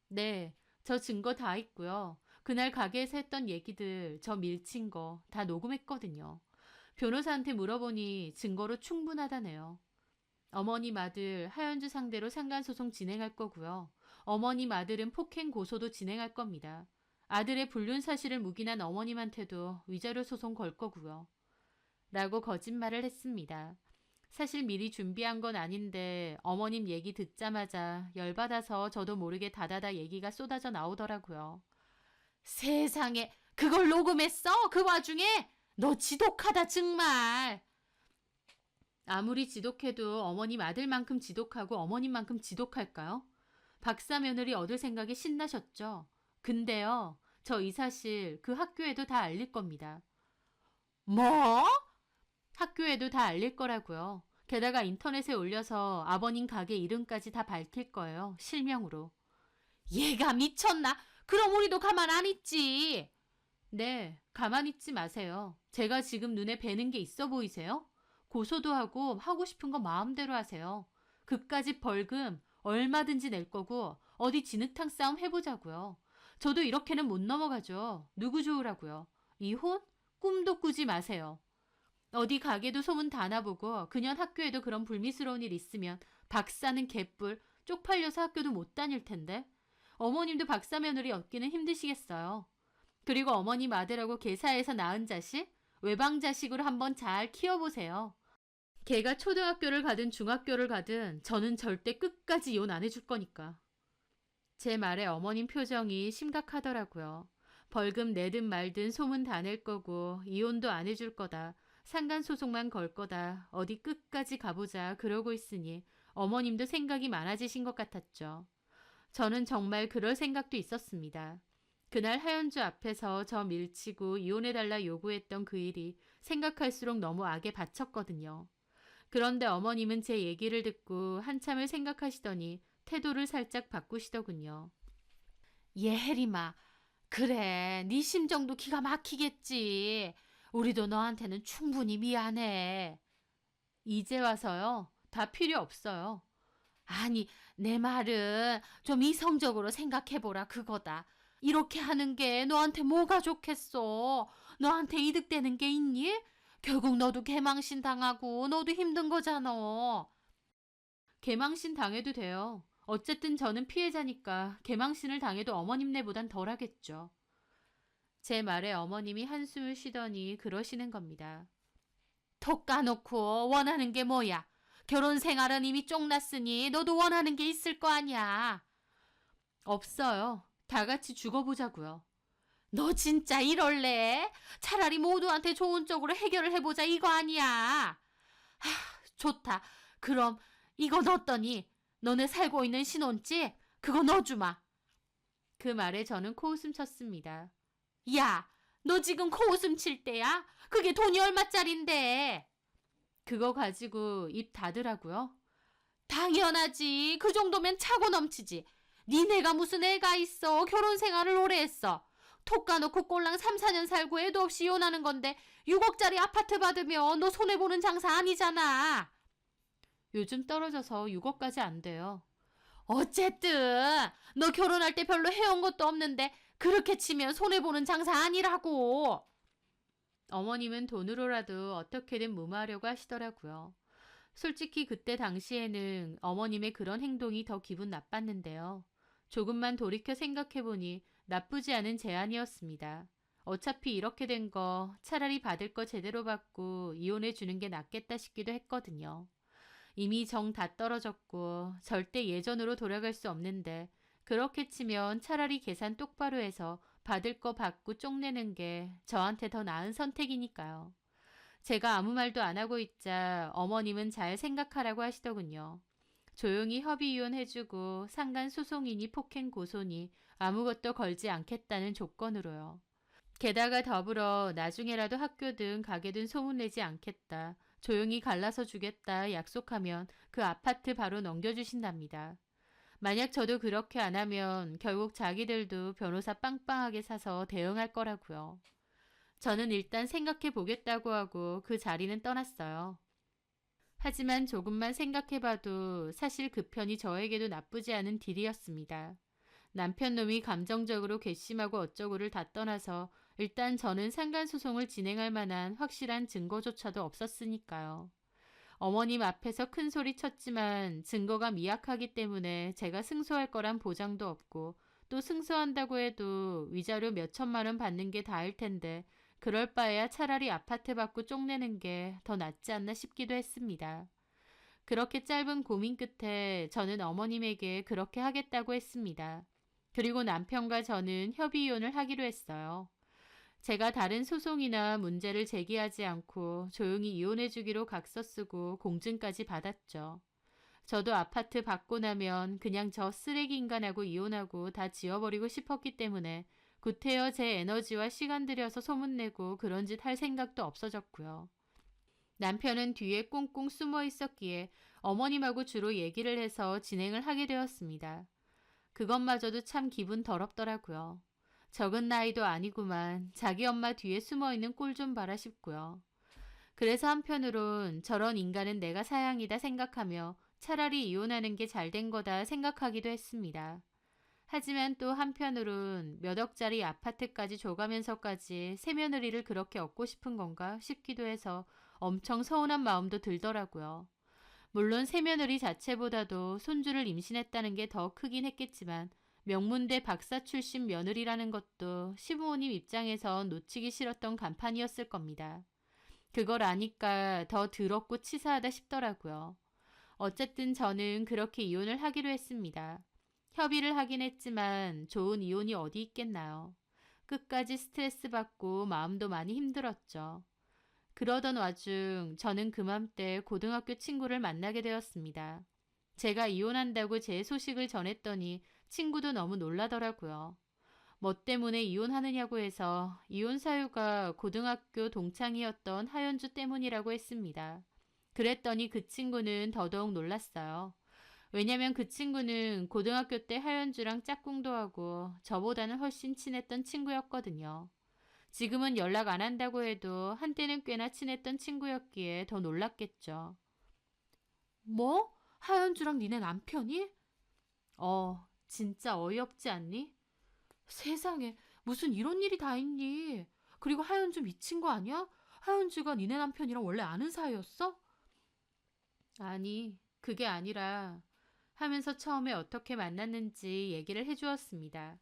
네, 저 증거 다 있고요. 그날 가게에서 했던 얘기들 저 밀친 거 다 녹음했거든요. 변호사한테 물어보니 증거로 충분하다네요. 어머님 아들 하연주 상대로 상간소송 진행할 거고요. 어머님 아들은 폭행 고소도 진행할 겁니다. 아들의 불륜 사실을 묵인한 어머님한테도 위자료 소송 걸 거고요. 라고 거짓말을 했습니다. 사실 미리 준비한 건 아닌데 어머님 얘기 듣자마자 열받아서 저도 모르게 다다다 얘기가 쏟아져 나오더라고요. 세상에, 그걸 녹음했어? 그 와중에? 너 지독하다 정말. 아무리 지독해도 어머님 아들만큼 지독하고 어머님만큼 지독할까요? 박사 며느리 얻을 생각에 신나셨죠? 근데요, 저 이 사실 그 학교에도 다 알릴 겁니다. 뭐? 학교에도 다 알릴 거라고요. 게다가 인터넷에 올려서 아버님 가게 이름까지 다 밝힐 거예요. 실명으로. 얘가 미쳤나? 그럼 우리도 가만 안 있지. 네, 가만 있지 마세요. 제가 지금 눈에 뵈는 게 있어 보이세요? 고소도 하고 싶은 거 마음대로 하세요. 그까짓 벌금 얼마든지 낼 거고 어디 진흙탕 싸움 해보자고요. 저도 이렇게는 못 넘어가죠. 누구 좋으라고요. 이혼? 꿈도 꾸지 마세요. 어디 가게도 소문 다 나보고 그년 학교에도 그런 불미스러운 일 있으면 박사는 개뿔 쪽팔려서 학교도 못 다닐 텐데. 어머님도 박사 며느리 얻기는 힘드시겠어요. 그리고 어머님 아들하고 개사해서 낳은 자식, 외방 자식으로 한번 잘 키워보세요. 걔가 초등학교를 가든 중학교를 가든 저는 절대 끝까지 이혼 안 해줄 거니까. 제 말에 어머님 표정이 심각하더라고요. 벌금 내든 말든 소문 다 낼 거고 이혼도 안 해줄 거다. 상간소송만 걸 거다. 어디 끝까지 가보자 그러고 있으니 어머님도 생각이 많아지신 것 같았죠. 저는 정말 그럴 생각도 있었습니다. 그날 하연주 앞에서 저 밀치고 이혼해달라 요구했던 그 일이 생각할수록 너무 악에 받쳤거든요. 그런데 어머님은 제 얘기를 듣고 한참을 생각하시더니 태도를 살짝 바꾸시더군요. 혜림아, 그래, 네 심정도 기가 막히겠지. 우리도 너한테는 충분히 미안해. 이제 와서요? 다 필요 없어요. 아니, 내 말은 좀 이성적으로 생각해보라 그거다. 이렇게 하는 게 너한테 뭐가 좋겠어? 너한테 이득되는 게 있니? 결국 너도 개망신 당하고 너도 힘든 거잖아. 개망신 당해도 돼요. 어쨌든 저는 피해자니까 개망신을 당해도 어머님네보단 덜하겠죠. 제 말에 어머님이 한숨을 쉬더니 그러시는 겁니다. 톡 까놓고 원하는 게 뭐야? 결혼 생활은 이미 쫑났으니 너도 원하는 게 있을 거 아니야. 없어요. 다 같이 죽어보자고요. 너 진짜 이럴래? 차라리 모두한테 좋은 쪽으로 해결을 해보자 이거 아니야. 좋다. 그럼 이거 넣었더니 너네 살고 있는 신혼집 그거 넣어주마. 그 말에 저는 코웃음 쳤습니다. 야, 너 지금 코웃음 칠 때야? 그게 돈이 얼마짜린데? 그거 가지고 입 닫으라고요? 당연하지. 그 정도면 차고 넘치지. 니네가 무슨 애가 있어. 결혼 생활을 오래 했어. 톡 까놓고 꼴랑 3, 4년 살고 애도 없이 이혼하는 건데 6억짜리 아파트 받으면 너 손해보는 장사 아니잖아. 요즘 떨어져서 6억까지 안 돼요. 어쨌든 너 결혼할 때 별로 해온 것도 없는데 그렇게 치면 손해보는 장사 아니라고. 어머님은 돈으로라도 어떻게든 무마하려고 하시더라고요. 솔직히 그때 당시에는 어머님의 그런 행동이 더 기분 나빴는데요. 조금만 돌이켜 생각해보니 나쁘지 않은 제안이었습니다. 어차피 이렇게 된 거 차라리 받을 거 제대로 받고 이혼해 주는 게 낫겠다 싶기도 했거든요. 이미 정 다 떨어졌고 절대 예전으로 돌아갈 수 없는데 그렇게 치면 차라리 계산 똑바로 해서 받을 거 받고 쪽내는 게 저한테 더 나은 선택이니까요. 제가 아무 말도 안 하고 있자 어머님은 잘 생각하라고 하시더군요. 조용히 협의 이혼해주고 상간 소송이니 폭행 고소니 아무것도 걸지 않겠다는 조건으로요. 게다가 더불어 나중에라도 학교든 가게든 소문내지 않겠다. 조용히 갈라서 주겠다 약속하면 그 아파트 바로 넘겨주신답니다. 만약 저도 그렇게 안 하면 결국 자기들도 변호사 빵빵하게 사서 대응할 거라고요. 저는 일단 생각해 보겠다고 하고 그 자리는 떠났어요. 하지만 조금만 생각해봐도 사실 그 편이 저에게도 나쁘지 않은 딜이었습니다. 남편 놈이 감정적으로 괘씸하고 어쩌고를 다 떠나서 일단 저는 상간소송을 진행할 만한 확실한 증거조차도 없었으니까요. 어머님 앞에서 큰 소리 쳤지만 증거가 미약하기 때문에 제가 승소할 거란 보장도 없고 또 승소한다고 해도 위자료 몇 천만 원 받는 게 다일 텐데 그럴 바에야 차라리 아파트 받고 쪽내는 게 더 낫지 않나 싶기도 했습니다. 그렇게 짧은 고민 끝에 저는 어머님에게 그렇게 하겠다고 했습니다. 그리고 남편과 저는 협의 이혼을 하기로 했어요. 제가 다른 소송이나 문제를 제기하지 않고 조용히 이혼해 주기로 각서 쓰고 공증까지 받았죠. 저도 아파트 받고 나면 그냥 저 쓰레기 인간하고 이혼하고 다 지워버리고 싶었기 때문에 구태여 제 에너지와 시간 들여서 소문내고 그런 짓 할 생각도 없어졌고요. 남편은 뒤에 꽁꽁 숨어 있었기에 어머님하고 주로 얘기를 해서 진행을 하게 되었습니다. 그것마저도 참 기분 더럽더라고요. 적은 나이도 아니구만 자기 엄마 뒤에 숨어있는 꼴 좀 봐라 싶고요. 그래서 한편으론 저런 인간은 내가 사양이다 생각하며 차라리 이혼하는 게 잘된 거다 생각하기도 했습니다. 하지만 또 한편으론 몇 억짜리 아파트까지 줘가면서까지 새며느리를 그렇게 얻고 싶은 건가 싶기도 해서 엄청 서운한 마음도 들더라고요. 물론 새며느리 자체보다도 손주를 임신했다는 게 더 크긴 했겠지만 명문대 박사 출신 며느리라는 것도 시부모님 입장에선 놓치기 싫었던 간판이었을 겁니다. 그걸 아니까 더 더럽고 치사하다 싶더라고요. 어쨌든 저는 그렇게 이혼을 하기로 했습니다. 협의를 하긴 했지만 좋은 이혼이 어디 있겠나요. 끝까지 스트레스 받고 마음도 많이 힘들었죠. 그러던 와중 저는 그맘때 고등학교 친구를 만나게 되었습니다. 제가 이혼한다고 제 소식을 전했더니 친구도 너무 놀라더라고요. 뭐 때문에 이혼하느냐고 해서 이혼 사유가 고등학교 동창이었던 하연주 때문이라고 했습니다. 그랬더니 그 친구는 더더욱 놀랐어요. 왜냐면 그 친구는 고등학교 때 하연주랑 짝꿍도 하고 저보다는 훨씬 친했던 친구였거든요. 지금은 연락 안 한다고 해도 한때는 꽤나 친했던 친구였기에 더 놀랐겠죠. 뭐? 하연주랑 니네 남편이? 진짜 어이없지 않니? 세상에 무슨 이런 일이 다 있니? 그리고 하연주 미친 거 아니야? 하연주가 니네 남편이랑 원래 아는 사이였어? 아니, 그게 아니라 하면서 처음에 어떻게 만났는지 얘기를 해주었습니다.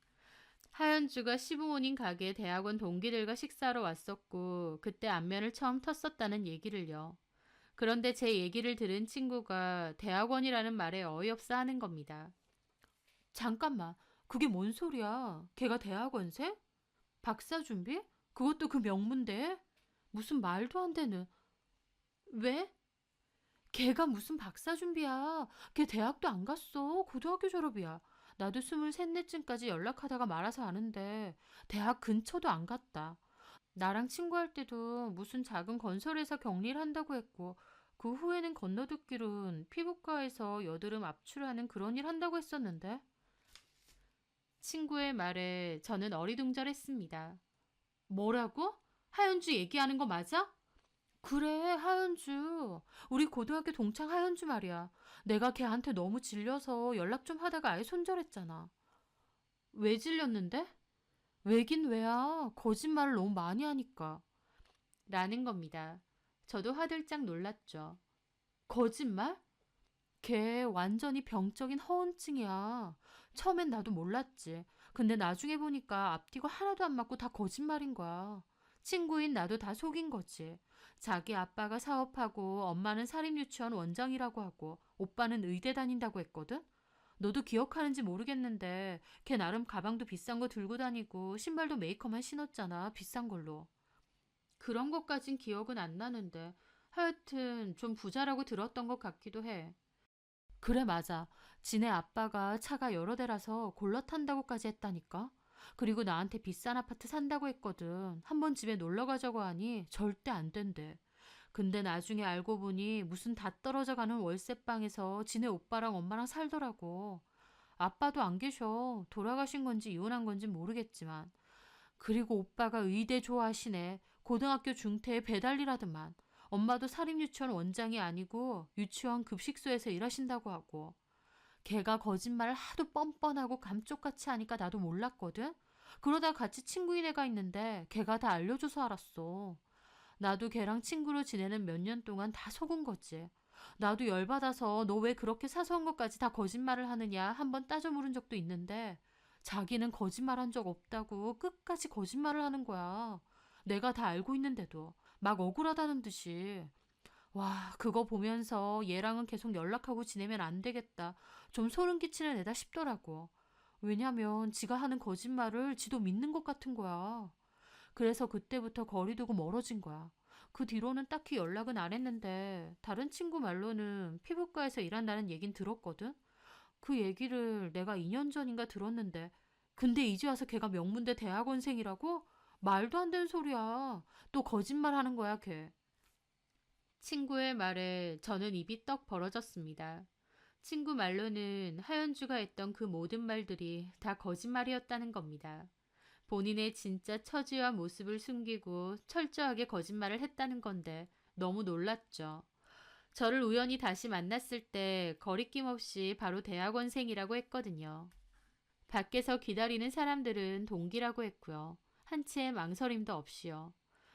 하연주가 시부모님 가게 대학원 동기들과 식사하러 왔었고 그때 안면을 처음 텄었다는 얘기를요. 그런데 제 얘기를 들은 친구가 대학원이라는 말에 어이없어 하는 겁니다. 잠깐만, 그게 뭔 소리야? 걔가 대학원생? 박사 준비? 그것도 그 명문대? 무슨 말도 안 되는. 왜? 걔가 무슨 박사 준비야? 걔 대학도 안 갔어. 고등학교 졸업이야. 나도 23넷쯤까지 연락하다가 말아서 아는데 대학 근처도 안 갔다. 나랑 친구할 때도 무슨 작은 건설회사 격리를 한다고 했고 그 후에는 건너듣기론 피부과에서 여드름 압출하는 그런 일 한다고 했었는데 친구의 말에 저는 어리둥절했습니다. 뭐라고? 하연주 얘기하는 거 맞아? 그래, 하연주. 우리 고등학교 동창 하연주 말이야. 내가 걔한테 너무 질려서 연락 좀 하다가 아예 손절했잖아. 왜 질렸는데? 왜긴 왜야. 거짓말을 너무 많이 하니까. 라는 겁니다. 저도 화들짝 놀랐죠. 거짓말? 걔 완전히 병적인 허언증이야. 처음엔 나도 몰랐지. 근데 나중에 보니까 앞뒤가 하나도 안 맞고 다 거짓말인 거야. 친구인 나도 다 속인 거지. 자기 아빠가 사업하고 엄마는 사립유치원 원장이라고 하고 오빠는 의대 다닌다고 했거든? 너도 기억하는지 모르겠는데 걔 나름 가방도 비싼 거 들고 다니고 신발도 메이커만 신었잖아. 비싼 걸로. 그런 것까진 기억은 안 나는데 하여튼 좀 부자라고 들었던 것 같기도 해. 그래 맞아. 지네 아빠가 차가 여러 대라서 골러 탄다고까지 했다니까. 그리고 나한테 비싼 아파트 산다고 했거든. 한번 집에 놀러 가자고 하니 절대 안 된대. 근데 나중에 알고 보니 무슨 다 떨어져 가는 월세방에서 지네 오빠랑 엄마랑 살더라고. 아빠도 안 계셔. 돌아가신 건지 이혼한 건지 모르겠지만. 그리고 오빠가 의대 좋아하시네. 고등학교 중퇴에 배달일하더만. 엄마도 사립유치원 원장이 아니고 유치원 급식소에서 일하신다고 하고. 걔가 거짓말을 하도 뻔뻔하고 감쪽같이 하니까 나도 몰랐거든. 그러다 같이 친구인 애가 있는데 걔가 다 알려줘서 알았어. 나도 걔랑 친구로 지내는 몇 년 동안 다 속은 거지. 나도 열받아서 너 왜 그렇게 사소한 것까지 다 거짓말을 하느냐 한번 따져 물은 적도 있는데 자기는 거짓말한 적 없다고 끝까지 거짓말을 하는 거야. 내가 다 알고 있는데도 막 억울하다는 듯이. 와, 그거 보면서 얘랑은 계속 연락하고 지내면 안 되겠다. 좀 소름 끼치는 애다 싶더라고. 왜냐면 지가 하는 거짓말을 지도 믿는 것 같은 거야. 그래서 그때부터 거리 두고 멀어진 거야. 그 뒤로는 딱히 연락은 안 했는데 다른 친구 말로는 피부과에서 일한다는 얘긴 들었거든. 그 얘기를 내가 2년 전인가 들었는데 근데 이제 와서 걔가 명문대 대학원생이라고? 말도 안 되는 소리야. 또 거짓말하는 거야 걔. 친구의 말에 저는 입이 떡 벌어졌습니다. 친구 말로는 하연주가 했던 그 모든 말들이 다 거짓말이었다는 겁니다. 본인의 진짜 처지와 모습을 숨기고 철저하게 거짓말을 했다는 건데 너무 놀랐죠. 저를 우연히 다시 만났을 때 거리낌 없이 바로 대학원생이라고 했거든요. 밖에서 기다리는 사람들은 동기라고 했고요. 한치의 망설임도 없이요.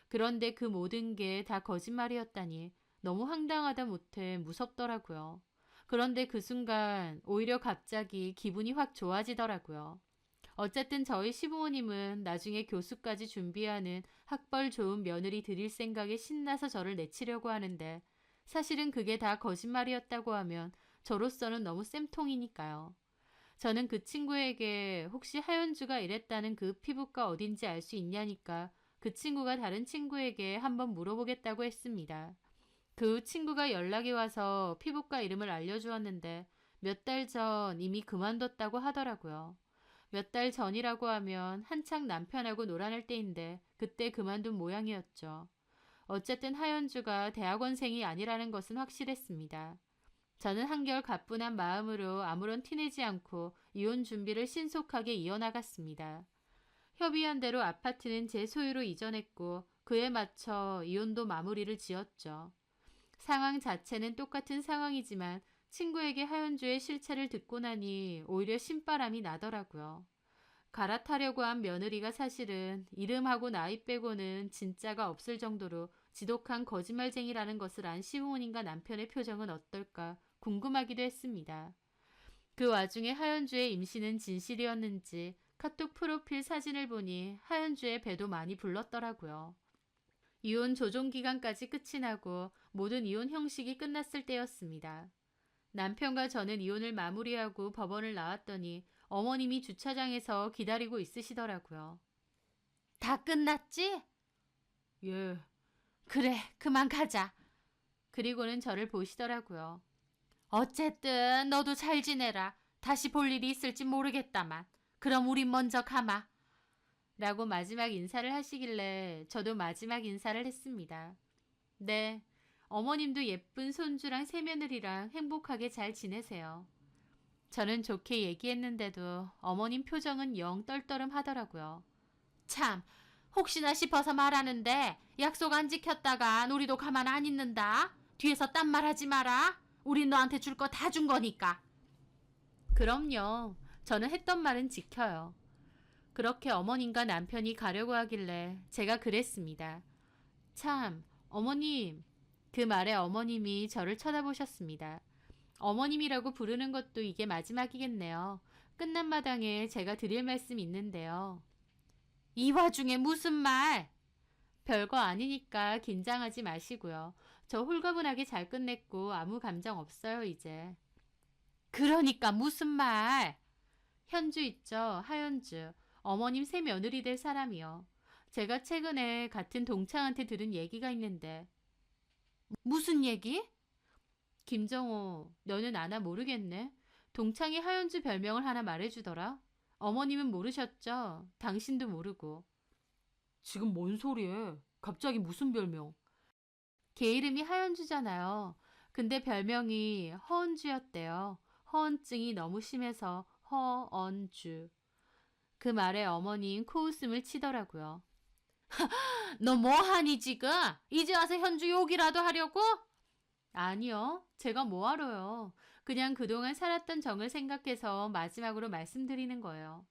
그런데 그 모든 게 다 거짓말이었다니 너무 황당하다 못해 무섭더라고요. 그런데 그 순간 오히려 갑자기 기분이 확 좋아지더라고요. 어쨌든 저희 시부모님은 나중에 교수까지 준비하는 학벌 좋은 며느리 드릴 생각에 신나서 저를 내치려고 하는데 사실은 그게 다 거짓말이었다고 하면 저로서는 너무 쌤통이니까요. 저는 그 친구에게 혹시 하연주가 이랬다는 그 피부과 어딘지 알 수 있냐니까 그 친구가 다른 친구에게 한번 물어보겠다고 했습니다. 그 친구가 연락이 와서 피부과 이름을 알려주었는데 몇 달 전 이미 그만뒀다고 하더라고요. 몇 달 전이라고 하면 한창 남편하고 놀아날 때인데 그때 그만둔 모양이었죠. 어쨌든 하연주가 대학원생이 아니라는 것은 확실했습니다. 저는 한결 가뿐한 마음으로 아무런 티내지 않고 이혼 준비를 신속하게 이어나갔습니다. 협의한 대로 아파트는 제 소유로 이전했고 그에 맞춰 이혼도 마무리를 지었죠. 상황 자체는 똑같은 상황이지만 친구에게 하연주의 실체를 듣고 나니 오히려 신바람이 나더라고요. 갈아타려고 한 며느리가 사실은 이름하고 나이 빼고는 진짜가 없을 정도로 지독한 거짓말쟁이라는 것을 안 시부모님과 남편의 표정은 어떨까 궁금하기도 했습니다. 그 와중에 하연주의 임신은 진실이었는지 카톡 프로필 사진을 보니 하연주의 배도 많이 불렀더라고요. 이혼 조정 기간까지 끝이 나고 모든 이혼 형식이 끝났을 때였습니다. 남편과 저는 이혼을 마무리하고 법원을 나왔더니 어머님이 주차장에서 기다리고 있으시더라고요. 다 끝났지? 예. 그래, 그만 가자. 그리고는 저를 보시더라고요. 어쨌든 너도 잘 지내라. 다시 볼 일이 있을지 모르겠다만. 그럼 우린 먼저 가마. 라고 마지막 인사를 하시길래 저도 마지막 인사를 했습니다. 네, 어머님도 예쁜 손주랑 새며느리랑 행복하게 잘 지내세요. 저는 좋게 얘기했는데도 어머님 표정은 영 떨떠름 하더라고요. 참, 혹시나 싶어서 말하는데 약속 안 지켰다가 우리도 가만 안 있는다. 뒤에서 딴 말하지 마라. 우린 너한테 줄 거 다 준 거니까. 그럼요. 저는 했던 말은 지켜요. 그렇게 어머님과 남편이 가려고 하길래 제가 그랬습니다. 참, 어머님. 그 말에 어머님이 저를 쳐다보셨습니다. 어머님이라고 부르는 것도 이게 마지막이겠네요. 끝난 마당에 제가 드릴 말씀이 있는데요. 이 와중에 무슨 말? 별거 아니니까 긴장하지 마시고요. 저 홀가분하게 잘 끝냈고 아무 감정 없어요, 이제. 그러니까 무슨 말? 현주 있죠, 하현주. 어머님 새 며느리 될 사람이요. 제가 최근에 같은 동창한테 들은 얘기가 있는데. 무슨 얘기? 김정호, 너는 아나 모르겠네. 동창이 하연주 별명을 하나 말해주더라. 어머님은 모르셨죠? 당신도 모르고. 지금 뭔 소리해? 갑자기 무슨 별명? 걔 이름이 하연주잖아요. 근데 별명이 허언주였대요. 허언증이 너무 심해서 허언주. 그 말에 어머니는 코웃음을 치더라고요. 너 뭐하니 지금? 이제 와서 현주 욕이라도 하려고? 아니요. 제가 뭐하러요. 그냥 그동안 살았던 정을 생각해서 마지막으로 말씀드리는 거예요.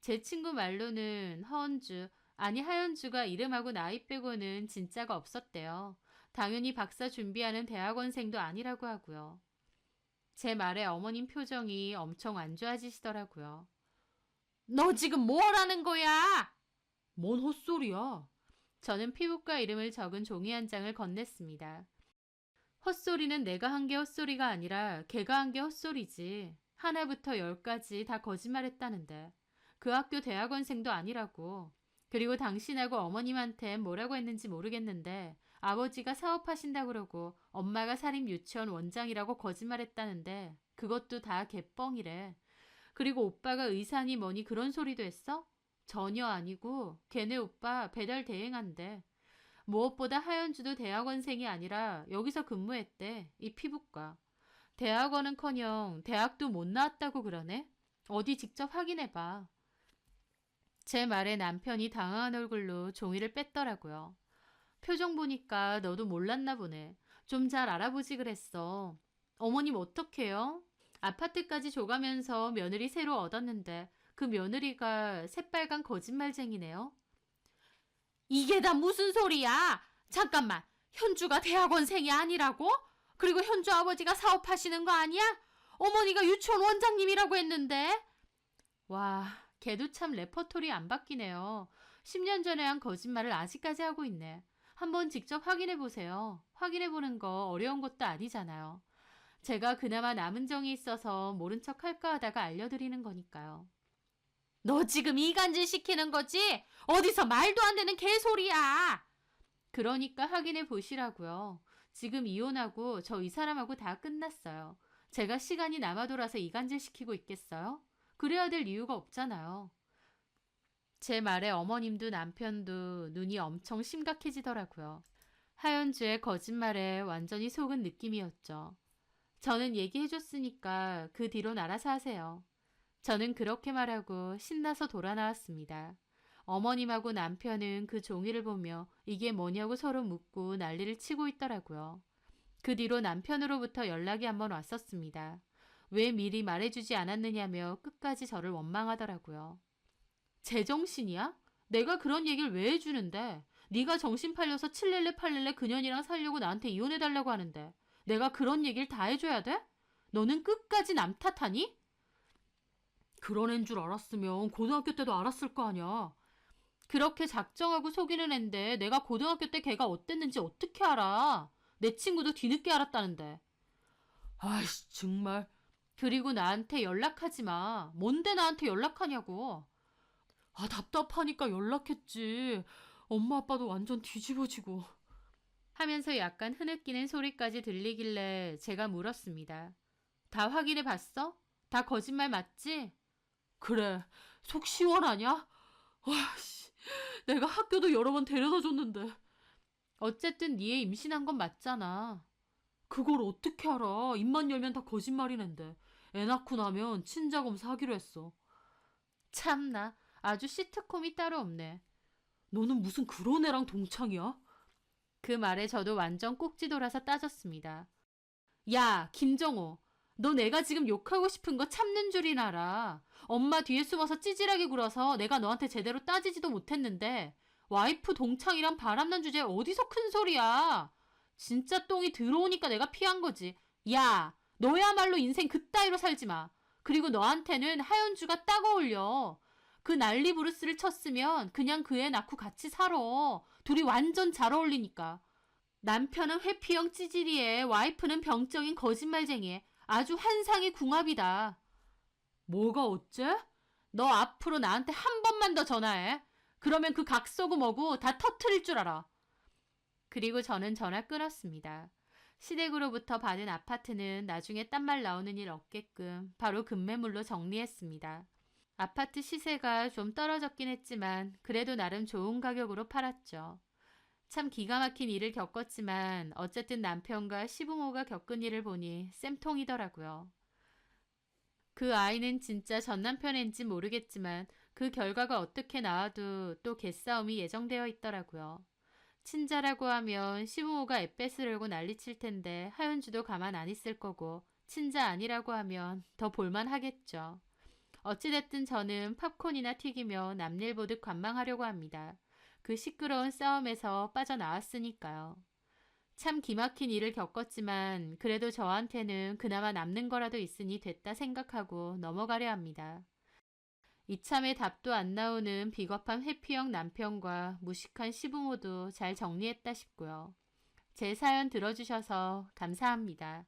제 친구 말로는 허은주, 아니 하연주가 이름하고 나이 빼고는 진짜가 없었대요. 당연히 박사 준비하는 대학원생도 아니라고 하고요. 제 말에 어머님 표정이 엄청 안 좋아지시더라고요. 너 지금 뭐라는 거야? 뭔 헛소리야? 저는 피부과 이름을 적은 종이 한 장을 건넸습니다. 헛소리는 내가 한 게 헛소리가 아니라 걔가 한 게 헛소리지. 하나부터 열까지 다 거짓말했다는데. 그 학교 대학원생도 아니라고. 그리고 당신하고 어머님한테 뭐라고 했는지 모르겠는데 아버지가 사업하신다 그러고 엄마가 사립유치원 원장이라고 거짓말했다는데 그것도 다 개뻥이래. 그리고 오빠가 의사니 뭐니 그런 소리도 했어? 전혀 아니고 걔네 오빠 배달 대행한대. 무엇보다 하연주도 대학원생이 아니라 여기서 근무했대. 이 피부과. 대학원은커녕 대학도 못 나왔다고 그러네. 어디 직접 확인해봐. 제 말에 남편이 당황한 얼굴로 종이를 뺐더라고요. 표정 보니까 너도 몰랐나 보네. 좀 잘 알아보지 그랬어. 어머님 어떡해요? 아파트까지 줘가면서 며느리 새로 얻었는데 그 며느리가 새빨간 거짓말쟁이네요. 이게 다 무슨 소리야? 잠깐만, 현주가 대학원생이 아니라고? 그리고 현주 아버지가 사업하시는 거 아니야? 어머니가 유치원 원장님이라고 했는데. 와, 걔도 참 레퍼토리 안 바뀌네요. 10년 전에 한 거짓말을 아직까지 하고 있네. 한번 직접 확인해 보세요. 확인해 보는 거 어려운 것도 아니잖아요. 제가 그나마 남은 정이 있어서 모른 척 할까 하다가 알려드리는 거니까요. 너 지금 이간질 시키는 거지? 어디서 말도 안 되는 개소리야. 그러니까 확인해 보시라고요. 지금 이혼하고 저 이 사람하고 다 끝났어요. 제가 시간이 남아 돌아서 이간질 시키고 있겠어요? 그래야 될 이유가 없잖아요. 제 말에 어머님도 남편도 눈이 엄청 심각해지더라고요. 하연주의 거짓말에 완전히 속은 느낌이었죠. 저는 얘기해줬으니까 그 뒤론 알아서 하세요. 저는 그렇게 말하고 신나서 돌아 나왔습니다. 어머님하고 남편은 그 종이를 보며 이게 뭐냐고 서로 묻고 난리를 치고 있더라고요. 그 뒤로 남편으로부터 연락이 한번 왔었습니다. 왜 미리 말해주지 않았느냐며 끝까지 저를 원망하더라고요. 제정신이야? 내가 그런 얘기를 왜 해주는데? 네가 정신 팔려서 칠렐레 팔렐레 그년이랑 살려고 나한테 이혼해달라고 하는데 내가 그런 얘기를 다 해줘야 돼? 너는 끝까지 남 탓하니? 그런 애인 줄 알았으면 고등학교 때도 알았을 거 아니야. 그렇게 작정하고 속이는 앤데 내가 고등학교 때 걔가 어땠는지 어떻게 알아? 내 친구도 뒤늦게 알았다는데. 아이씨 정말. 그리고 나한테 연락하지 마. 뭔데 나한테 연락하냐고. 아 답답하니까 연락했지. 엄마 아빠도 완전 뒤집어지고. 하면서 약간 흐느끼는 소리까지 들리길래 제가 물었습니다. 다 확인해 봤어? 다 거짓말 맞지? 그래. 속 시원하냐? 와씨. 내가 학교도 여러 번 데려다 줬는데. 어쨌든 니애 임신한 건 맞잖아. 그걸 어떻게 알아? 입만 열면 다 거짓말이는데. 애 낳고 나면 친자검사 하기로 했어. 참나. 아주 시트콤이 따로 없네. 너는 무슨 그런 애랑 동창이야? 그 말에 저도 완전 꼭지 돌아서 따졌습니다. 야, 김정호. 너 내가 지금 욕하고 싶은 거 참는 줄이나 알아. 엄마 뒤에 숨어서 찌질하게 굴어서 내가 너한테 제대로 따지지도 못했는데 와이프 동창이랑 바람난 주제에 어디서 큰 소리야. 진짜 똥이 들어오니까 내가 피한 거지. 야, 너야말로 인생 그따위로 살지 마. 그리고 너한테는 하연주가 딱 어울려. 그 난리 부르스를 쳤으면 그냥 그 애 낳고 같이 살아. 둘이 완전 잘 어울리니까. 남편은 회피형 찌질이에 와이프는 병적인 거짓말쟁이에 아주 환상의 궁합이다. 뭐가 어째? 너 앞으로 나한테 한 번만 더 전화해. 그러면 그 각서고 뭐고 다 터트릴 줄 알아. 그리고 저는 전화 끊었습니다. 시댁으로부터 받은 아파트는 나중에 딴 말 나오는 일 없게끔 바로 급매물로 정리했습니다. 아파트 시세가 좀 떨어졌긴 했지만 그래도 나름 좋은 가격으로 팔았죠. 참 기가 막힌 일을 겪었지만 어쨌든 남편과 시부모가 겪은 일을 보니 쌤통이더라고요. 그 아이는 진짜 전 남편인지 모르겠지만 그 결과가 어떻게 나와도 또 개싸움이 예정되어 있더라고요. 친자라고 하면 시부모가 애 뺏으려고 난리칠 텐데 하윤주도 가만 안 있을 거고 친자 아니라고 하면 더 볼만하겠죠. 어찌됐든 저는 팝콘이나 튀기며 남일 보듯 관망하려고 합니다. 그 시끄러운 싸움에서 빠져나왔으니까요. 참 기막힌 일을 겪었지만 그래도 저한테는 그나마 남는 거라도 있으니 됐다 생각하고 넘어가려 합니다. 이참에 답도 안 나오는 비겁한 회피형 남편과 무식한 시부모도 잘 정리했다 싶고요. 제 사연 들어주셔서 감사합니다.